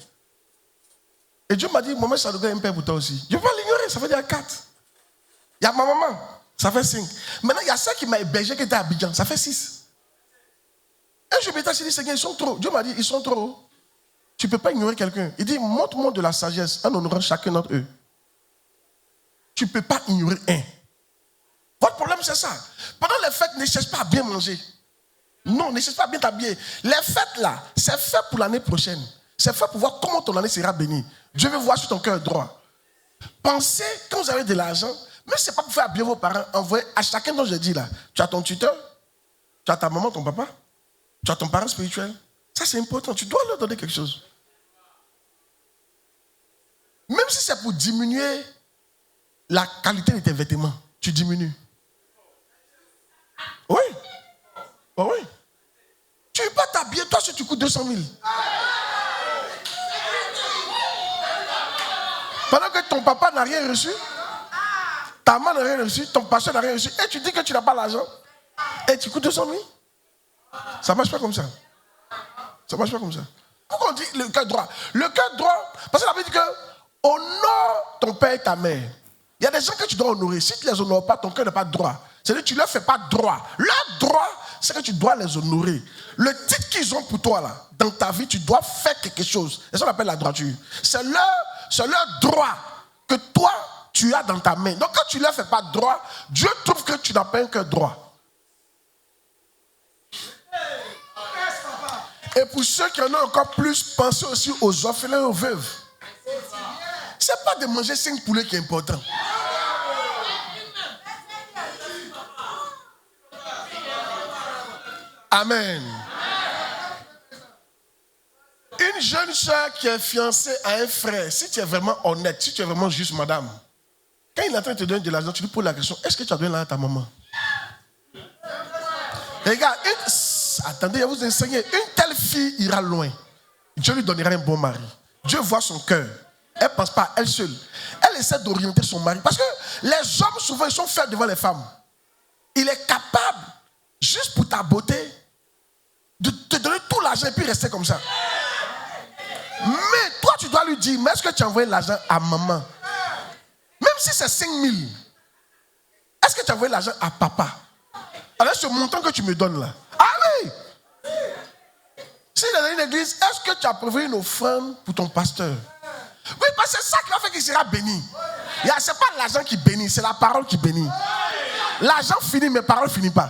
Et Dieu m'a dit, maman, ça doit être un père pour toi aussi. Je ne peux pas l'ignorer, ça fait déjà 4. Il y a ma maman, ça fait 5. Maintenant, il y a celle qui m'a hébergé qui était à Abidjan, ça fait 6. Et je m'étais dit, Seigneur, ils sont trop. Dieu m'a dit, ils sont trop. Tu ne peux pas ignorer quelqu'un. Il dit, montre-moi de la sagesse en honorant chacun d'entre eux. Tu ne peux pas ignorer un. Votre problème, c'est ça. Pendant les fêtes, ne cherche pas à bien manger. Non, ne cherche pas à bien t'habiller. Les fêtes, là, c'est fait pour l'année prochaine. C'est fait pour voir comment ton année sera bénie. Dieu veut voir sur ton cœur droit. Pensez, quand vous avez de l'argent, mais ce n'est pas pour faire bien vos parents, envoyez à chacun dont je dis là. Tu as ton tuteur, tu as ta maman, ton papa, tu as ton parent spirituel. Ça, c'est important. Tu dois leur donner quelque chose. Même si c'est pour diminuer la qualité de tes vêtements, tu diminues. Oui. Oh oui. Tu ne veux pas t'habiller, toi, si tu coûtes 200 000. Pendant que ton papa n'a rien reçu, ta maman n'a rien reçu, ton pasteur n'a rien reçu, et tu dis que tu n'as pas l'argent, et tu coûtes 200 000. Ça ne marche pas comme ça. Ça ne marche pas comme ça. Pourquoi on dit le cœur droit? Le cœur droit, parce que la Bible dit que honore ton père et ta mère. Il y a des gens que tu dois honorer. Si tu ne les honores pas, ton cœur n'est pas droit. C'est-à-dire que tu ne leur fais pas droit. Leur droit, c'est que tu dois les honorer. Le titre qu'ils ont pour toi, là, dans ta vie, tu dois faire quelque chose. Et ça, on appelle la droiture. C'est leur droit que toi, tu as dans ta main. Donc, quand tu ne leur fais pas droit, Dieu trouve que tu n'as pas un cœur droit. Et pour ceux qui en ont encore plus, pensez aussi aux orphelins et aux veuves. Ce n'est pas de manger 5 poulets qui est important. Amen. Une jeune soeur qui est fiancée à un frère, si tu es vraiment honnête, si tu es vraiment juste madame, quand il est en train de te donner de l'argent, tu lui poses la question, est-ce que tu as donné l'argent à ta maman? Regarde, attendez, je vais vous enseigner. Une telle fille ira loin. Dieu lui donnera un bon mari. Dieu voit son cœur. Elle ne pense pas à elle seule. Elle essaie d'orienter son mari. Parce que les hommes, souvent, ils sont faits devant les femmes. Il est capable, juste pour ta beauté, de te donner tout l'argent et puis rester comme ça. Mais toi, tu dois lui dire, mais est-ce que tu as envoyé l'argent à maman? Même si c'est 5 000. Est-ce que tu as envoyé l'argent à papa? Alors, ce montant que tu me donnes là. Ah oui! Si il est dans une église, est-ce que tu as prévu une offrande pour ton pasteur? Oui, parce que c'est ça qui va faire qu'il sera béni. Ce n'est pas l'argent qui bénit, c'est la parole qui bénit. L'argent finit, mais la parole ne finit pas.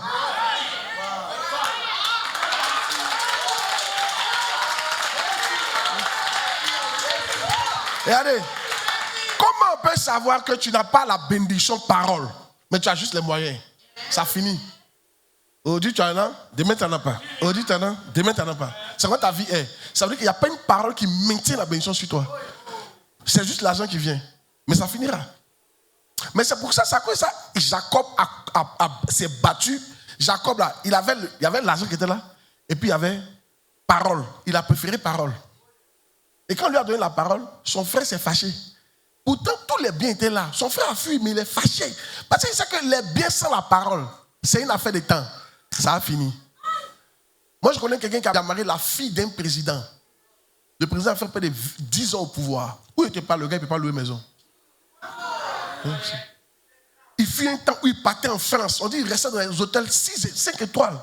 Regardez, comment on peut savoir que tu n'as pas la bénédiction parole, mais tu as juste les moyens? Ça finit. Aujourd'hui, tu en as, demain, tu n'en as pas. Aujourd'hui, tu en as, demain, tu n'en as pas. C'est quoi ta vie est? Ça veut dire qu'il n'y a pas une parole qui maintient la bénédiction sur toi. C'est juste l'argent qui vient. Mais ça finira. Mais c'est pour ça, ça Jacob s'est battu. Jacob, là, il y avait l'argent qui était là. Et puis, il y avait parole. Il a préféré parole. Et quand on lui a donné la parole, son frère s'est fâché. Pourtant, tous les biens étaient là. Son frère a fui, mais il est fâché. Parce qu'il sait que les biens sans la parole, c'est une affaire de temps. Ça a fini. Moi, je connais quelqu'un qui a marié la fille d'un président. Le président a fait près de 10 ans au pouvoir. Où il n'était pas, le gars, il ne peut pas louer maison. Il fut un temps où il partait en France. On dit qu'il restait dans les hôtels 5 étoiles.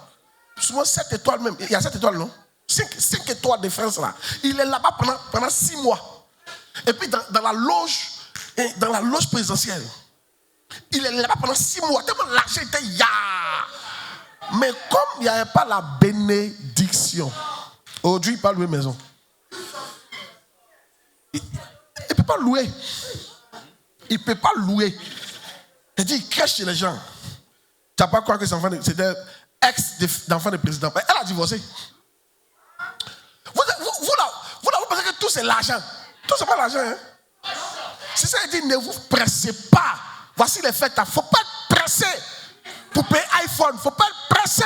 Souvent 7 étoiles même. Il y a 7 étoiles, non? 5 étoiles de France là. Il est là-bas pendant 6 mois. Et puis dans la loge présidentielle, il est là-bas pendant 6 mois. Tellement l'argent était mais comme il n'y avait pas la bénédiction, aujourd'hui il ne peut pas louer maison. Il ne peut pas louer. Il ne peut pas louer. C'est-à-dire, il crèche chez les gens. Tu n'as pas croire que c'était ex-d'enfant de président. Elle a divorcé. Vous pensez que tout c'est l'argent. Tout c'est pas l'argent. Hein? C'est ça qu'il dit, ne vous pressez pas. Voici les fêtes. Il ne faut pas être pressé pour payer iPhone. Il ne faut pas être pressé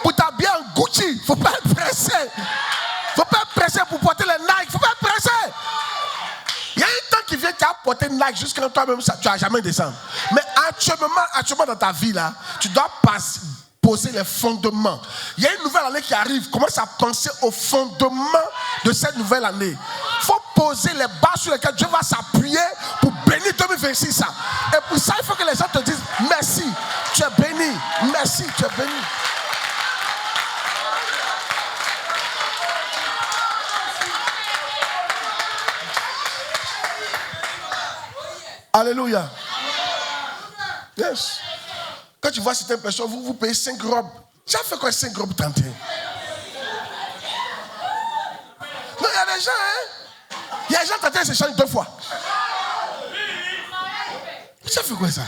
pour t'habiller en Gucci. Il ne faut pas être pressé. Il ne faut pas être pressé pour porter les Nike. Il ne faut pas être pressé. Il y a un temps qui vient, tu as porté Nike jusqu'à toi-même, tu n'as jamais descendu. Mais actuellement dans ta vie, là, tu dois poser les fondements. Il y a une nouvelle année qui arrive. Commence à penser aux fondements de cette nouvelle année. Il faut poser les bases sur lesquelles Dieu va s'appuyer pour bénir 2026. Et pour ça, il faut que les gens te disent merci, tu es béni. Merci, tu es béni. Alléluia. Yes. Quand tu vois certaines personnes, vous payez 5 robes. Ça fait quoi 5 robes 31? Non, il y a des gens, hein? Il y a des gens 31 se changent 2 fois. Ça fait quoi ça?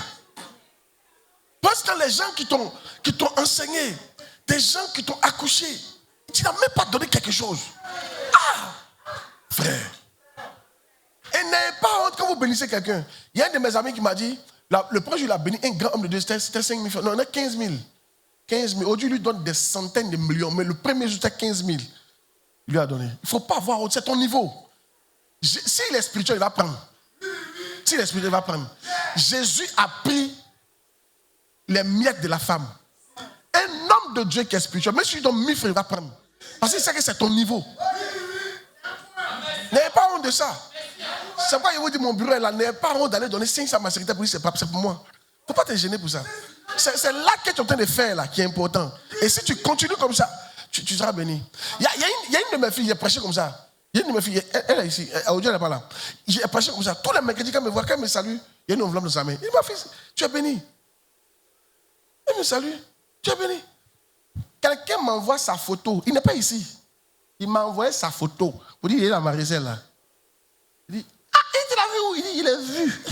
Parce que les gens qui t'ont enseigné, des gens qui t'ont accouché, tu n'as même pas donné quelque chose. Ah! Frère. Et n'ayez pas honte quand vous bénissez quelqu'un. Il y a un de mes amis qui m'a dit, le premier jour il a béni un grand homme de Dieu, c'était 5 000 francs. Non, on a 15 000. 15 000. Aujourd'hui, il lui donne des centaines de millions. Mais le premier jour, c'était 15 000. Il lui a donné. Il ne faut pas avoir honte, c'est ton niveau. S'il est spirituel, il va prendre. S'il est spirituel, il va prendre. Jésus a pris les miettes de la femme. Un homme de Dieu qui est spirituel, même si tu donnes 1000 francs, il va prendre. Parce qu'il sait que c'est ton niveau. N'ayez pas honte de ça. C'est pourquoi je vous dis, mon bureau est là. N'ayez pas honte d'aller donner 500 à ma secrétaire pour dire c'est pour moi. Il ne faut pas te gêner pour ça. C'est là que tu es en train de faire là, qui est important. Et si tu continues comme ça, tu seras béni. Il y a une de mes filles, j'ai prêché comme ça. Il y a une de mes filles, elle est ici, Audrey n'est pas là. J'ai prêché comme ça. Tous les mercredis, quand elle me voit, quand elle me salue, il y a une enveloppe dans sa main. Il dit, ma fille, tu es béni. Elle me salue, tu es béni. Quelqu'un m'envoie sa photo. Il n'est pas ici. Il m'a envoyé sa photo. Pour dire, il est dans ma réserve là. Il dit, ah, il l'a vu où? Il dit, il est vu.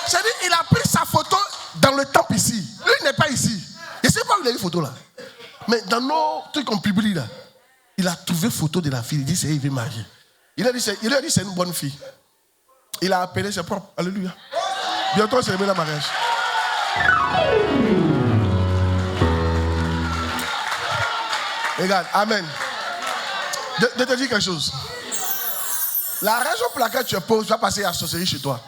C'est-à-dire, il a pris sa photo dans le temple ici. Lui, il n'est pas ici. Je ne sais pas où il a eu une photo là. Mais dans nos trucs qu'on publie là, il a trouvé photo de la fille. Il dit, c'est elle, il veut marier. Il a dit, c'est une bonne fille. Il a appelé, c'est propre. Alléluia. Bientôt, c'est le mariage. Regarde, amen. De te dire quelque chose. La raison pour laquelle tu es pauvre, tu vas passer à la sorcellerie chez toi.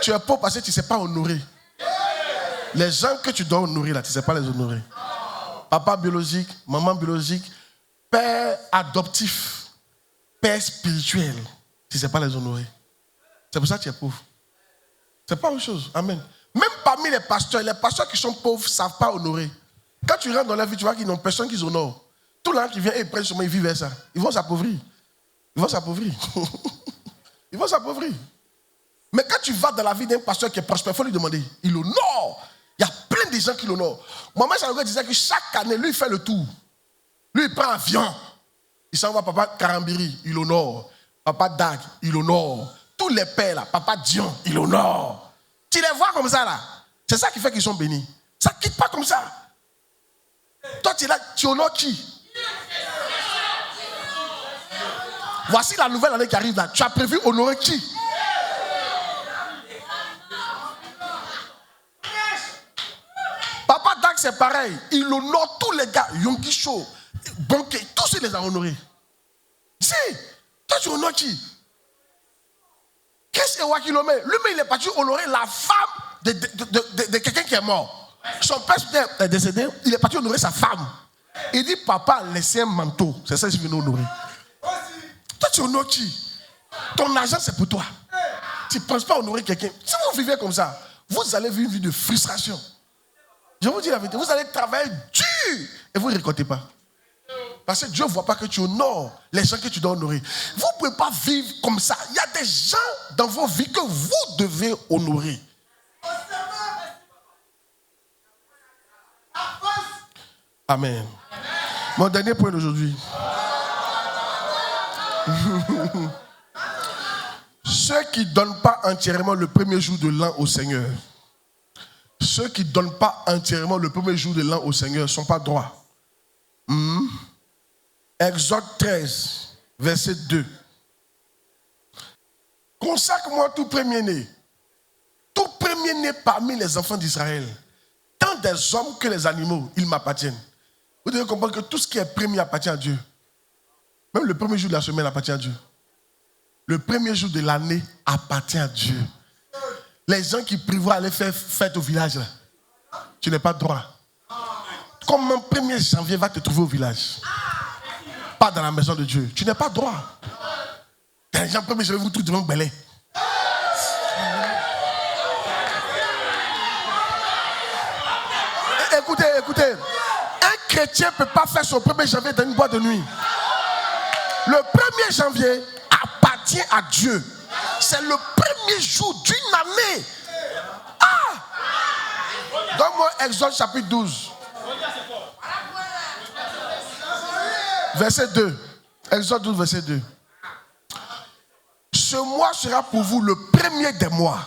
Tu es pauvre parce que tu ne sais pas honorer. Les gens que tu dois honorer là, tu ne sais pas les honorer. Papa biologique, maman biologique, père adoptif, père spirituel, tu ne sais pas les honorer. C'est pour ça que tu es pauvre. C'est pas autre chose. Amen. Même parmi les pasteurs qui sont pauvres ne savent pas honorer. Quand tu rentres dans la vie, tu vois qu'ils n'ont personne qui honorent. Tout le monde qui vient et prennent sur moi, ils vivent ça. Ils vont s'appauvrir. Ils vont s'appauvrir. Ils vont s'appauvrir. Mais quand tu vas dans la vie d'un pasteur qui est prospère, il faut lui demander. Il honore. Il y a plein de gens qui l'honorent. Maman Salomé disait que chaque année, lui, il fait le tour. Lui, il prend un avion. Il s'en va, papa Karambiri, il honore. Papa Dag, il honore. Tous les pères, là, papa Dion, il honore. Tu les vois comme ça, là. C'est ça qui fait qu'ils sont bénis. Ça ne quitte pas comme ça. Toi, tu es là, tu honores qui? Voici la nouvelle année qui arrive là. Tu as prévu honorer qui? Papa Dag, c'est pareil. Il honore tous les gars. Yonki Show, Bonke, tous il les a honorés. Si, toi tu honores qui? Qu'est-ce que Wakilome? Lui-même, il est parti honorer la femme de quelqu'un qui est mort. Son père est décédé, il est parti honorer sa femme. Il dit, papa, laissez un manteau. C'est ça que je viens honorer. Toi, tu honores qui? Ton argent, c'est pour toi. Tu ne penses pas honorer quelqu'un. Si vous vivez comme ça, vous allez vivre une vie de frustration. Je vous dis la vérité, vous allez travailler dur et vous ne récoltez pas. Parce que Dieu ne voit pas que tu honores les gens que tu dois honorer. Vous ne pouvez pas vivre comme ça. Il y a des gens dans vos vies que vous devez honorer. Amen. Mon dernier point d'aujourd'hui. Ceux qui ne donnent pas entièrement le premier jour de l'an au Seigneur Ceux qui ne donnent pas entièrement le premier jour de l'an au Seigneur ne sont pas droits. Exode 13, verset 2. Consacre-moi tout premier-né. Tout premier-né parmi les enfants d'Israël. Tant des hommes que les animaux, ils m'appartiennent. Vous devez comprendre que tout ce qui est premier appartient à Dieu. Même le premier jour de la semaine appartient à Dieu. Le premier jour de l'année appartient à Dieu. Les gens qui prévoient aller faire fête au village, là, tu n'es pas droit. Comment 1er janvier va te trouver au village? Pas dans la maison de Dieu. Tu n'es pas droit. Les gens 1er janvier vous trouvent devant Belay. Écoutez. Un chrétien ne peut pas faire son 1er janvier dans une boîte de nuit. Le 1er janvier appartient à Dieu. C'est le premier jour d'une année. Donne-moi Exode chapitre 12. Verset 2. Exode 12, verset 2. Ce mois sera pour vous le premier des mois.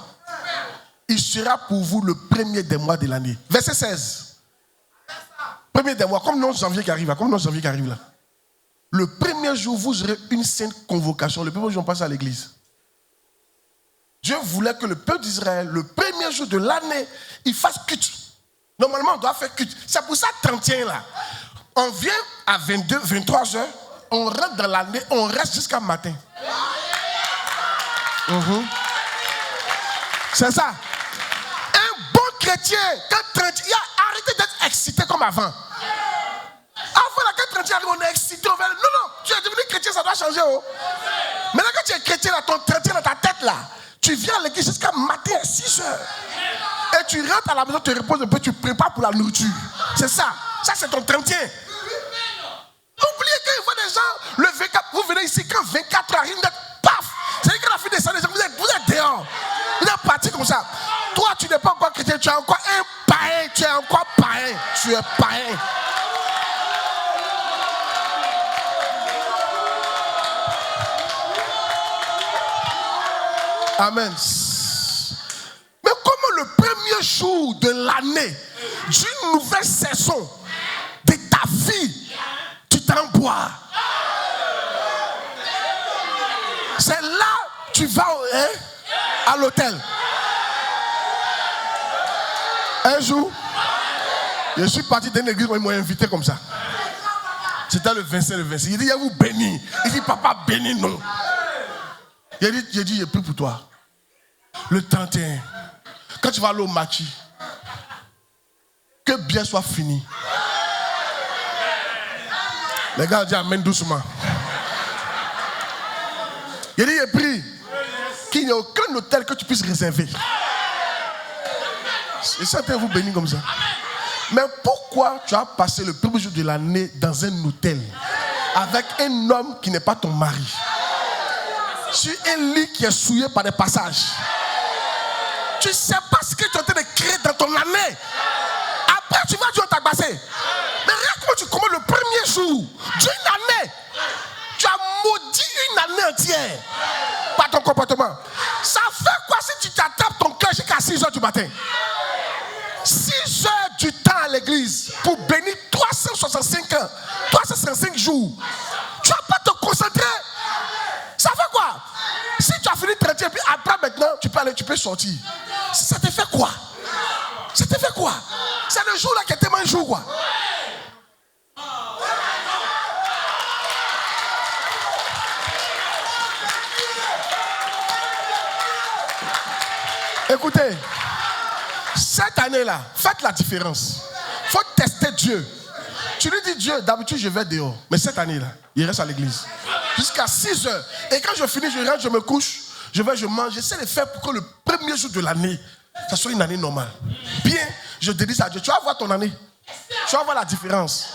Il sera pour vous le premier des mois de l'année. Verset 16. Premier des mois, comme le 11 janvier qui arrive là. Le premier jour, vous aurez une sainte convocation. Le premier jour, on passe à l'église. Dieu voulait que le peuple d'Israël, le premier jour de l'année, il fasse culte. Normalement, on doit faire culte. C'est pour ça, 31 là. On vient à 22, 23 heures, on rentre dans l'année, on reste jusqu'à matin. C'est ça. Un bon chrétien, quand 30, il a arrêté d'être excité comme avant. Avant, quand 30 arrive, on est excité. On va... Non, tu es devenu chrétien, ça doit changer. Oh. Maintenant, quand tu es chrétien, là, ton 30 dans ta tête, là, tu viens à l'église jusqu'à matin à 6 heures. Et tu rentres à la maison, tu te reposes un peu, tu prépares pour la nourriture. C'est ça. Ça, c'est ton 30. Oubliez qu'il y a des gens, le 24, vous venez ici, quand 24 arrive, vous êtes paf. C'est-à-dire que la fin des gens, vous êtes dehors. Vous êtes parti comme ça. Toi, tu n'es pas encore chrétien, tu es encore un païen. Tu es encore païen. Tu es païen. Amen. Mais comment le premier jour de l'année, d'une nouvelle saison de ta vie, tu t'embois? C'est là que tu vas à l'hôtel. Un jour, je suis parti d'une église où ils m'ont invité comme ça. C'était le 25, le 26. Il dit, il vous bénit. Il dit, papa, bénis nous. J'ai dit, j'ai pris pour toi. Le 31, quand tu vas aller au machi, que bien soit fini. Les gars ont dit amen doucement. Il dit, j'ai pris qu'il n'y a aucun hôtel que tu puisses réserver. Et ça vous bénit comme ça. Mais pourquoi tu as passé le premier jour de l'année dans un hôtel avec un homme qui n'est pas ton mari, sur un lit qui est souillé par des passages? Tu ne sais pas ce que tu es en train de créer dans ton année. Après, tu vas dire t'agbaser. Mais regarde comment tu commences le premier jour d'une année. Tu as maudit une année entière par ton comportement. Ça fait quoi si tu t'attrapes ton cœur jusqu'à 6 heures du matin? 6 heures du temps à l'église pour bénir 365 ans, 365 jours. Tu ne vas pas te concentrer. Ça fait quoi? Si tu as fini 30 et puis après maintenant, tu peux aller, tu peux sortir. Ça te fait quoi? Ça te fait quoi? C'est le jour là qui est tellement un jour quoi. Écoutez, cette année-là, faites la différence. Il faut tester Dieu. Tu lui dis Dieu, d'habitude je vais dehors. Mais cette année-là, il reste à l'église. Jusqu'à 6 heures. Et quand je finis, je rentre, je me couche, je mange. J'essaie de faire pour que le premier jour de l'année, ça soit une année normale. Bien, je dédie ça à Dieu. Tu vas voir ton année. Tu vas voir la différence.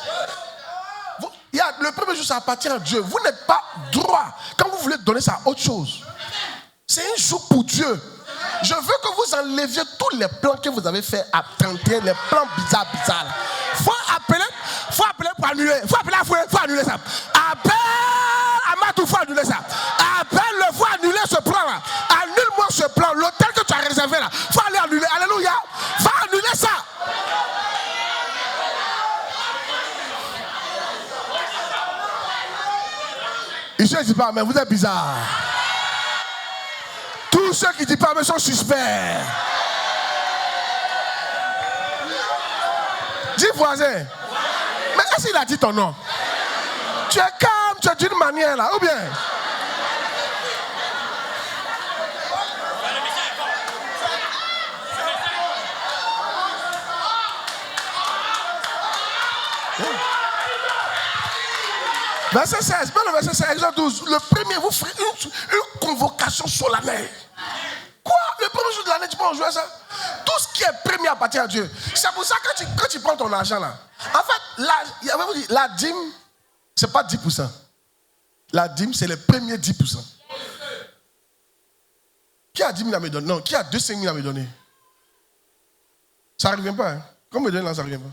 Le premier jour, ça appartient à Dieu. Vous n'êtes pas droit quand vous voulez donner ça à autre chose. C'est un jour pour Dieu. Je veux que vous enleviez tous les plans que vous avez fait à 31, les plans bizarres. Faut appeler pour annuler. Faut annuler ça. Appelle Amatou, faut annuler ça. Appelle-le, faut annuler ce plan là. Annule-moi ce plan. L'hôtel que tu as réservé là, faut aller annuler. Alléluia. Va annuler ça. Dieu ne dit pas amen, vous êtes bizarre. Tous ceux qui ne disent pas amen sont suspects. Dis voisin. Mais est-ce qu'il a dit ton nom? Tu es calme, tu es d'une manière là, ou bien? Verset 16, le verset 16, Exode 12. Le premier, vous ferez une convocation solennelle. Quoi? Le premier jour de l'année, tu peux en jouer ça? Tout ce qui est premier appartient à Dieu. C'est pour ça que quand tu prends ton argent là, en fait, la dîme, c'est pas 10%. La dîme, c'est les premiers 10%. Qui a 10 000 à me donner? Non, qui a 2,5 000 à me donner? Ça ne revient pas. Hein? Comme me donne là, ça ne revient pas.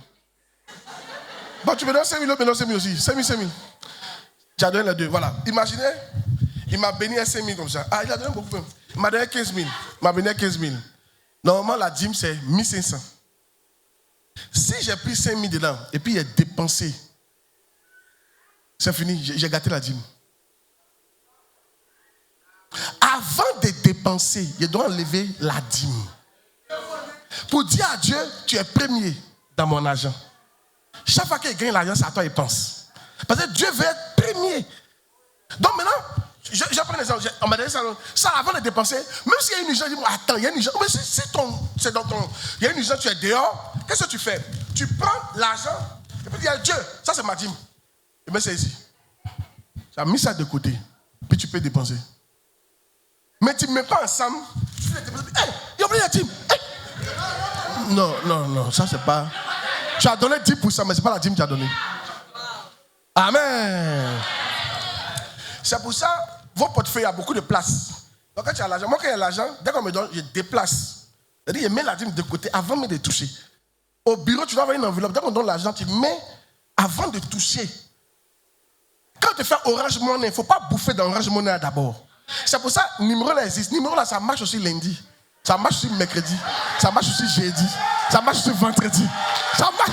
Bon, tu me donnes 5 000, me donne 5 000 aussi. 5 000, 5 000. Tu as donné les deux. Voilà. Imaginez, il m'a béni à 5 000 comme ça. Ah, il a donné beaucoup. Il m'a donné 15 000. Il m'a béni à 15 000. Normalement, la dîme, c'est 1 500. Si j'ai pris 5 000 dedans et puis il est dépensé, c'est fini, j'ai gâté la dîme. Avant de dépenser, je dois enlever la dîme. Pour dire à Dieu, tu es premier dans mon argent. Chaque fois qu'il gagne l'argent, c'est à toi qu'il pense. Parce que Dieu veut être premier. Donc maintenant, je prends l'exemple. On m'a donné ça avant de dépenser. Même s'il y a une urgence, je dis, attends, il y a une urgence. Mais si c'est dans ton. Il y a une urgence, tu es dehors. Qu'est-ce que tu fais? Tu prends l'argent et puis tu dis, Dieu, ça c'est ma dîme. Et bien c'est ici. Tu as mis ça de côté. Puis tu peux dépenser. Mais tu ne mets pas ensemble. Tu fais dépenser. Hé, il y a oublié la dîme. Hey. Non, ça c'est pas. Tu as donné 10%, mais ce n'est pas la dîme que tu as donné. Amen. C'est pour ça, vos portefeuilles, il y a beaucoup de place. Donc quand tu as l'argent, moi quand il y a l'argent, dès qu'on me donne, je déplace. C'est-à-dire, je mets la dîme de côté avant même de toucher. Au bureau, tu dois avoir une enveloppe. Dès qu'on donne l'argent, tu mets avant de toucher. Quand tu fais Orange Money, il ne faut pas bouffer dans Orange Money d'abord. C'est pour ça que numéro là existe. Numéro là, ça marche aussi lundi. Ça marche aussi mercredi. Ça marche aussi jeudi. Ça marche aussi vendredi. Ça marche.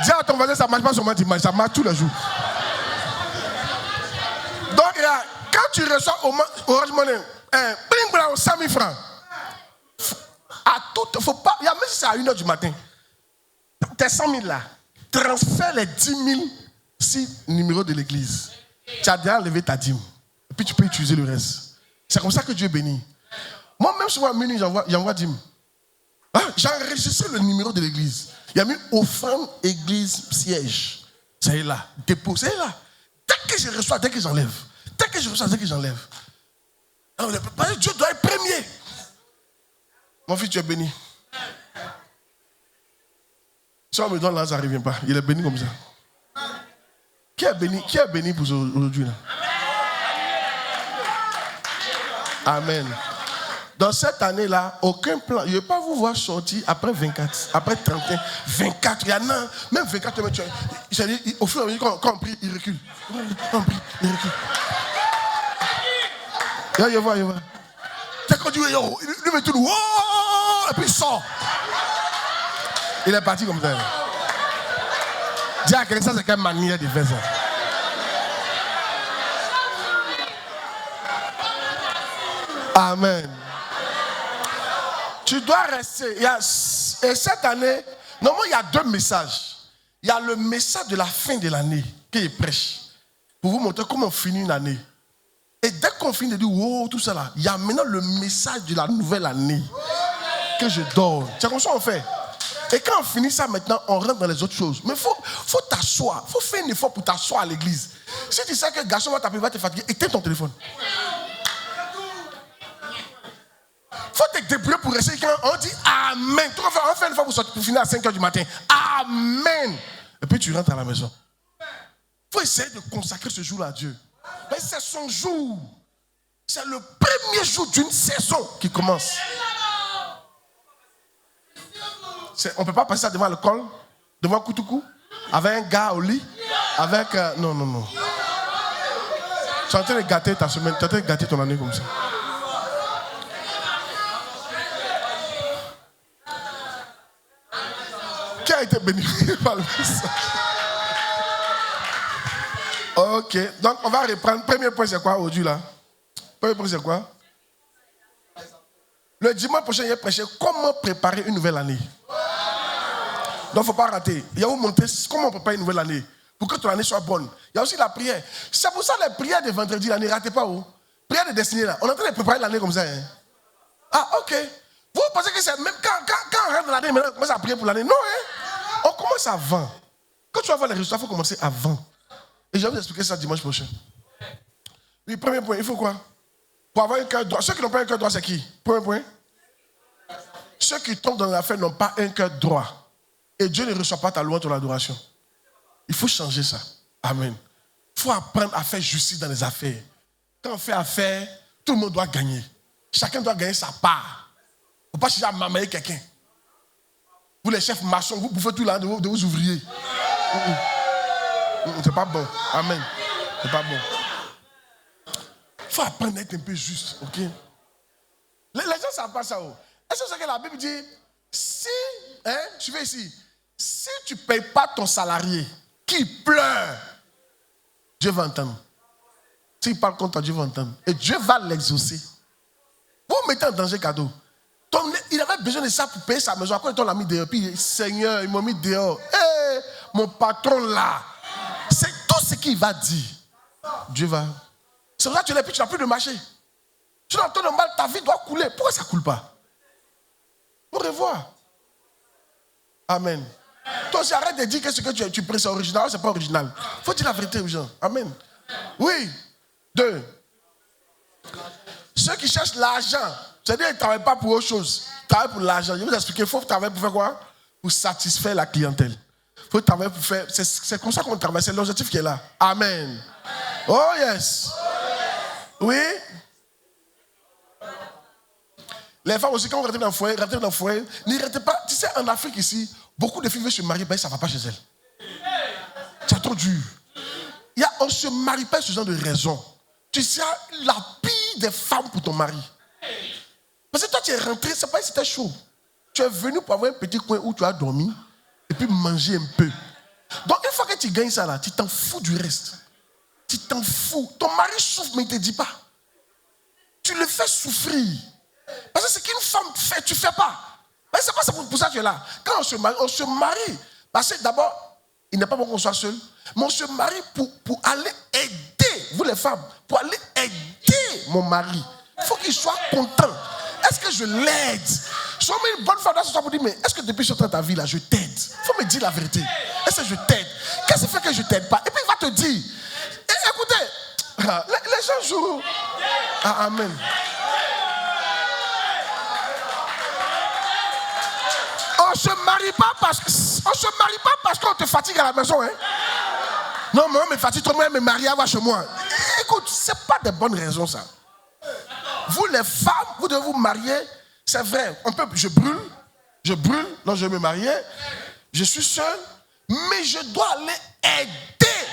Dis à ton voisin, ça ne marche pas seulement dimanche, ça marche tous les jours. Donc, quand tu reçois Orange Money, 100 000 francs, à tout, faut pas, même si c'est à 1h du matin, tes 100 000 là, transfère les 10 000 si numéro de l'église. Tu as déjà enlevé ta dîme. Et puis tu peux utiliser le reste. C'est comme ça que Dieu bénit. Moi-même, souvent à minuit, j'envoie dîme. Hein? J'ai enregistré le numéro de l'église. Il y a mis offrande, église, siège. Ça est là. Dépôt, c'est là. Dès que je reçois, dès que j'enlève. Dès que je reçois, dès que j'enlève. Parce que Dieu doit être premier. Mon fils, tu es béni. Si on me donne là, ça ne revient pas. Il est béni comme ça. Qui est béni pour aujourd'hui là? Amen. Dans cette année-là, aucun plan. Je ne vais pas vous voir sortir après 24, après 31, 24. Il y en a, même 24, au fur et à mesure qu'on prie, il recule. On prie, il recule. Je vois. Dès qu'on dit, il met tout, et puis il sort. Il est parti comme ça. Dis à quelqu'un, ça c'est quelle manière de faire ça. Amen. Tu dois rester. Et cette année, normalement, il y a 2 messages. Il y a le message de la fin de l'année qui prêche. Pour vous montrer comment on finit une année. Et dès qu'on finit de dire, wow, tout ça là, il y a maintenant le message de la nouvelle année que je donne. C'est comme ça qu'on fait. Et quand on finit ça maintenant, on rentre dans les autres choses. Mais il faut t'asseoir. Il faut faire un effort pour t'asseoir à l'église. Si tu sais que le garçon va t'appeler, va te fatiguer, éteins ton téléphone. Il faut te débrouiller pour rester quand on dit Amen. On fait une fois pour finir à 5h du matin. Amen. Et puis tu rentres à la maison. Il faut essayer de consacrer ce jour-là à Dieu. Mais c'est son jour. C'est le premier jour d'une saison qui commence. On ne peut pas passer ça devant le col, devant Koutoukou, avec un gars au lit, avec... Non. Tu es en train de gâter ta semaine, tu es en train de gâter ton année comme ça. Qui a été béni par le Saint? Ok, donc on va reprendre. Premier point, c'est quoi aujourd'hui là? Premier point, c'est quoi? Le dimanche prochain, il a prêché comment préparer une nouvelle année. Donc il ne faut pas rater. Il y a où montrer comment préparer une nouvelle année pour que ton année soit bonne. Il y a aussi la prière. C'est pour ça les prières de vendredi, là, ne ratez pas où. Prière de destinée là. On est en train de préparer l'année comme ça. Hein? Ah, ok. Vous pensez que c'est même quand on rentre dans l'année, maintenant on commence à prier pour l'année. Non, hein? On commence avant. Quand tu vas voir les résultats, il faut commencer avant. Et je vais vous expliquer ça dimanche prochain. Oui, premier point, il faut quoi? Pour avoir un cœur droit. Ceux qui n'ont pas un cœur droit, c'est qui? Premier point. Ceux qui tombent dans l'affaire n'ont pas un cœur droit. Et Dieu ne reçoit pas ta louange ou l'adoration. Il faut changer ça. Amen. Il faut apprendre à faire justice dans les affaires. Quand on fait affaire, tout le monde doit gagner. Chacun doit gagner sa part. Il ne faut pas chercher à mamayer quelqu'un. Vous les chefs maçons, vous bouffez tout là de vos ouvriers. C'est pas bon. Amen. C'est pas bon. Il faut apprendre à être un peu juste. Ok? Les gens ne savent pas ça. Est-ce que c'est que la Bible dit, si, suivez ici, si tu ne payes pas ton salarié qui pleure, Dieu va entendre. S'il parle contre toi, Dieu va entendre. Et Dieu va l'exaucer. Vous mettez en danger cadeau. Il avait besoin de ça pour payer sa maison. Après, on l'a mis dehors. Puis, Seigneur, il m'a mis dehors. Hey, mon patron là. C'est tout ce qu'il va dire. Dieu va. C'est pour ça que tu n'as plus de marché. Tu n'entends de mal, ta vie doit couler. Pourquoi ça ne coule pas? Au revoir. Amen. Toi aussi, arrête de dire que ce que tu prêches c'est original. Ce n'est pas original. Il faut dire la vérité aux gens. Amen. Oui. 2. Ceux qui cherchent l'argent, c'est-à-dire qu'ils ne travaillent pas pour autre chose. Ils travaillent pour l'argent. Je vais vous expliquer. Il faut travailler pour faire quoi? Pour satisfaire la clientèle. Il faut travailler pour faire. C'est comme ça qu'on travaille. C'est l'objectif qui est là. Amen. Oh yes. Oui. Les femmes aussi, quand vous rentrez dans le foyer, n'y rentrez pas. Tu sais, en Afrique ici, beaucoup de filles veulent se marier, ben ça ne va pas chez elles. C'est trop dur. On ne se marie pas sur ce genre de raison. Tu seras la pire des femmes pour ton mari. Parce que toi, tu es rentré, c'est pas si c'était chaud. Tu es venu pour avoir un petit coin où tu as dormi et puis manger un peu. Donc, une fois que tu gagnes ça là, tu t'en fous du reste. Tu t'en fous. Ton mari souffre, mais il ne te dit pas. Tu le fais souffrir. Parce que ce qu'une femme fait, tu ne fais pas. Mais c'est pas pour ça que tu es là. Quand on se marie. Parce que d'abord, il n'est pas bon qu'on soit seul. Mais on se marie pour aller aider, vous les femmes, pour aller aider mon mari. Il faut qu'il soit content. Est-ce que je l'aide? Si on met une bonne femme dans ce soir pour dire, mais est-ce que depuis ce temps de ta vie là, je t'aide? Il faut me dire la vérité. Est-ce que je t'aide? Qu'est-ce qui fait que je ne t'aide pas? Et puis il va te dire, écoutez, les gens jouent. Ah, amen. On se marie pas parce qu'on te fatigue à la maison, hein. Non, mais on me fatigue trop, moi, me marier à chez moi. Écoute, c'est pas de bonnes raisons, ça. Vous, les femmes, vous devez vous marier. C'est vrai, je brûle. Non, je vais me marier. Je suis seul, mais je dois aller aider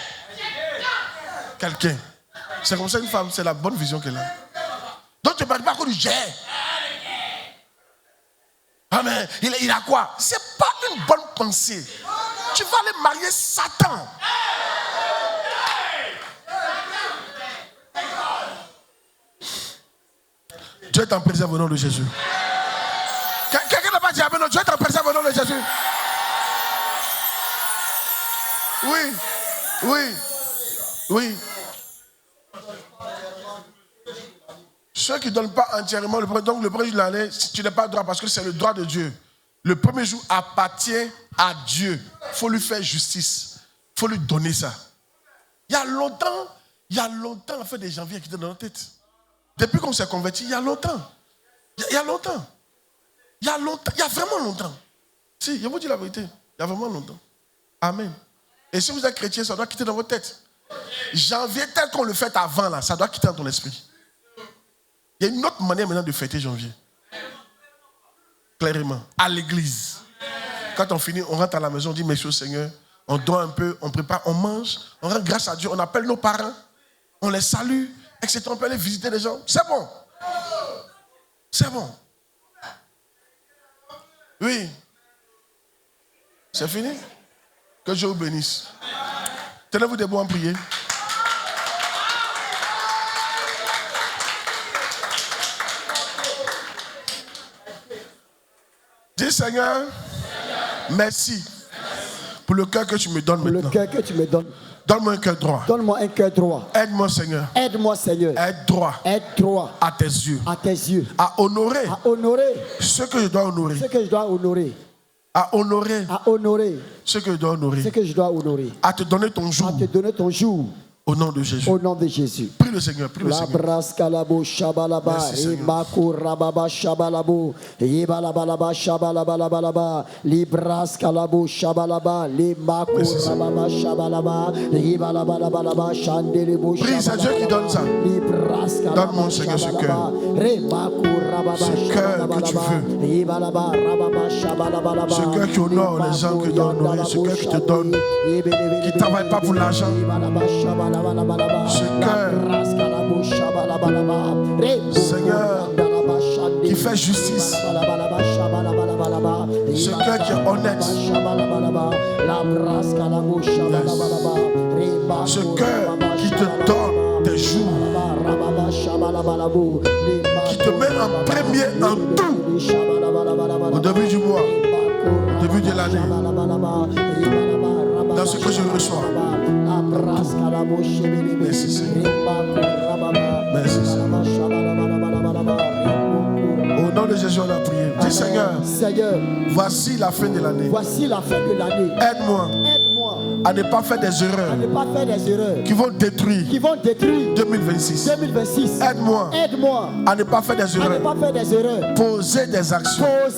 quelqu'un. C'est comme ça une femme, c'est la bonne vision qu'elle a. Donc, tu ne maries pas à cause du jet. Ah, mais il a quoi? C'est pas une bonne pensée. Tu vas aller marier Satan. Dieu t'en préserve au nom de Jésus. Quelqu'un n'a pas dit amen. Dieu t'en préserve au nom de Jésus. Oui. Ceux qui ne donnent pas entièrement le premier, donc le premier jour de l'année, tu n'es pas droit parce que c'est le droit de Dieu. Le premier jour appartient à Dieu. Il faut lui faire justice. Il faut lui donner ça. Il y a longtemps, la fête de janvier qui était dans notre tête. Depuis qu'on s'est converti, il y a longtemps. Il y a vraiment longtemps. Si, je vous dis la vérité. Il y a vraiment longtemps. Amen. Et si vous êtes chrétien, ça doit quitter dans votre tête. Janvier, tel qu'on le fait avant, là, ça doit quitter dans ton esprit. Il y a une autre manière maintenant de fêter janvier. Clairement. À l'église. Quand on finit, on rentre à la maison, on dit merci au Seigneur. On dort un peu, on prépare, on mange. On rend grâce à Dieu. On appelle nos parents. On les salue. Etc. On peut aller visiter les gens. C'est bon. C'est bon. Oui. C'est fini? Que Dieu vous bénisse. Tenez-vous debout en prier. Dis Seigneur, merci pour le cœur que tu me donnes Pour le maintenant. cœur que tu me donnes. Donne-moi un cœur droit. Donne-moi un cœur droit. Aide-moi Seigneur. Aide-moi, Seigneur. À être droit Aide droit à tes yeux. à tes yeux. À honorer À honorer ce que je dois honorer. ce que je dois honorer. À honorer À honorer ce que je dois honorer. ce que je dois honorer. À te donner ton jour À te donner ton jour. au nom de Jésus. Au nom de Jésus. Prie le Seigneur, prie le La Seigneur. brascalabo shabalaba, Merci, Seigneur. Imako rababa shabalabo, Ibalabalaba shabalabalaba, Librascalabo shabalaba, Limako Merci, Seigneur. rababa shabalaba, Ibalabalaba shandelebo Prie, c'est Dieu qui donne ça. Donne-moi, Seigneur, ce cœur. Ce cœur que tu veux. Ce cœur qui honore les gens que tu dois honorer. Ce cœur qui te donne. Qui ne travaille pas pour l'argent. Ce cœur, Seigneur, qui fait justice. Ce cœur qui est honnête. Ce cœur qui te donne tes jours. Qui te met en premier en tout. Au début du mois. Au début de l'année. Dans ce que je reçois. Merci Seigneur. Merci Seigneur. Au nom de Jésus, on a prié. Dis Seigneur, Seigneur, voici la fin de l'année. voici la fin de l'année. Aide-moi Aide-moi à ne pas faire des à erreurs ne pas faire des erreurs qui vont détruire qui vont détruire 2026. 2026. Aide-moi Aide-moi à ne pas faire des à ne erreurs. pas faire des erreurs. Poser des actions Poser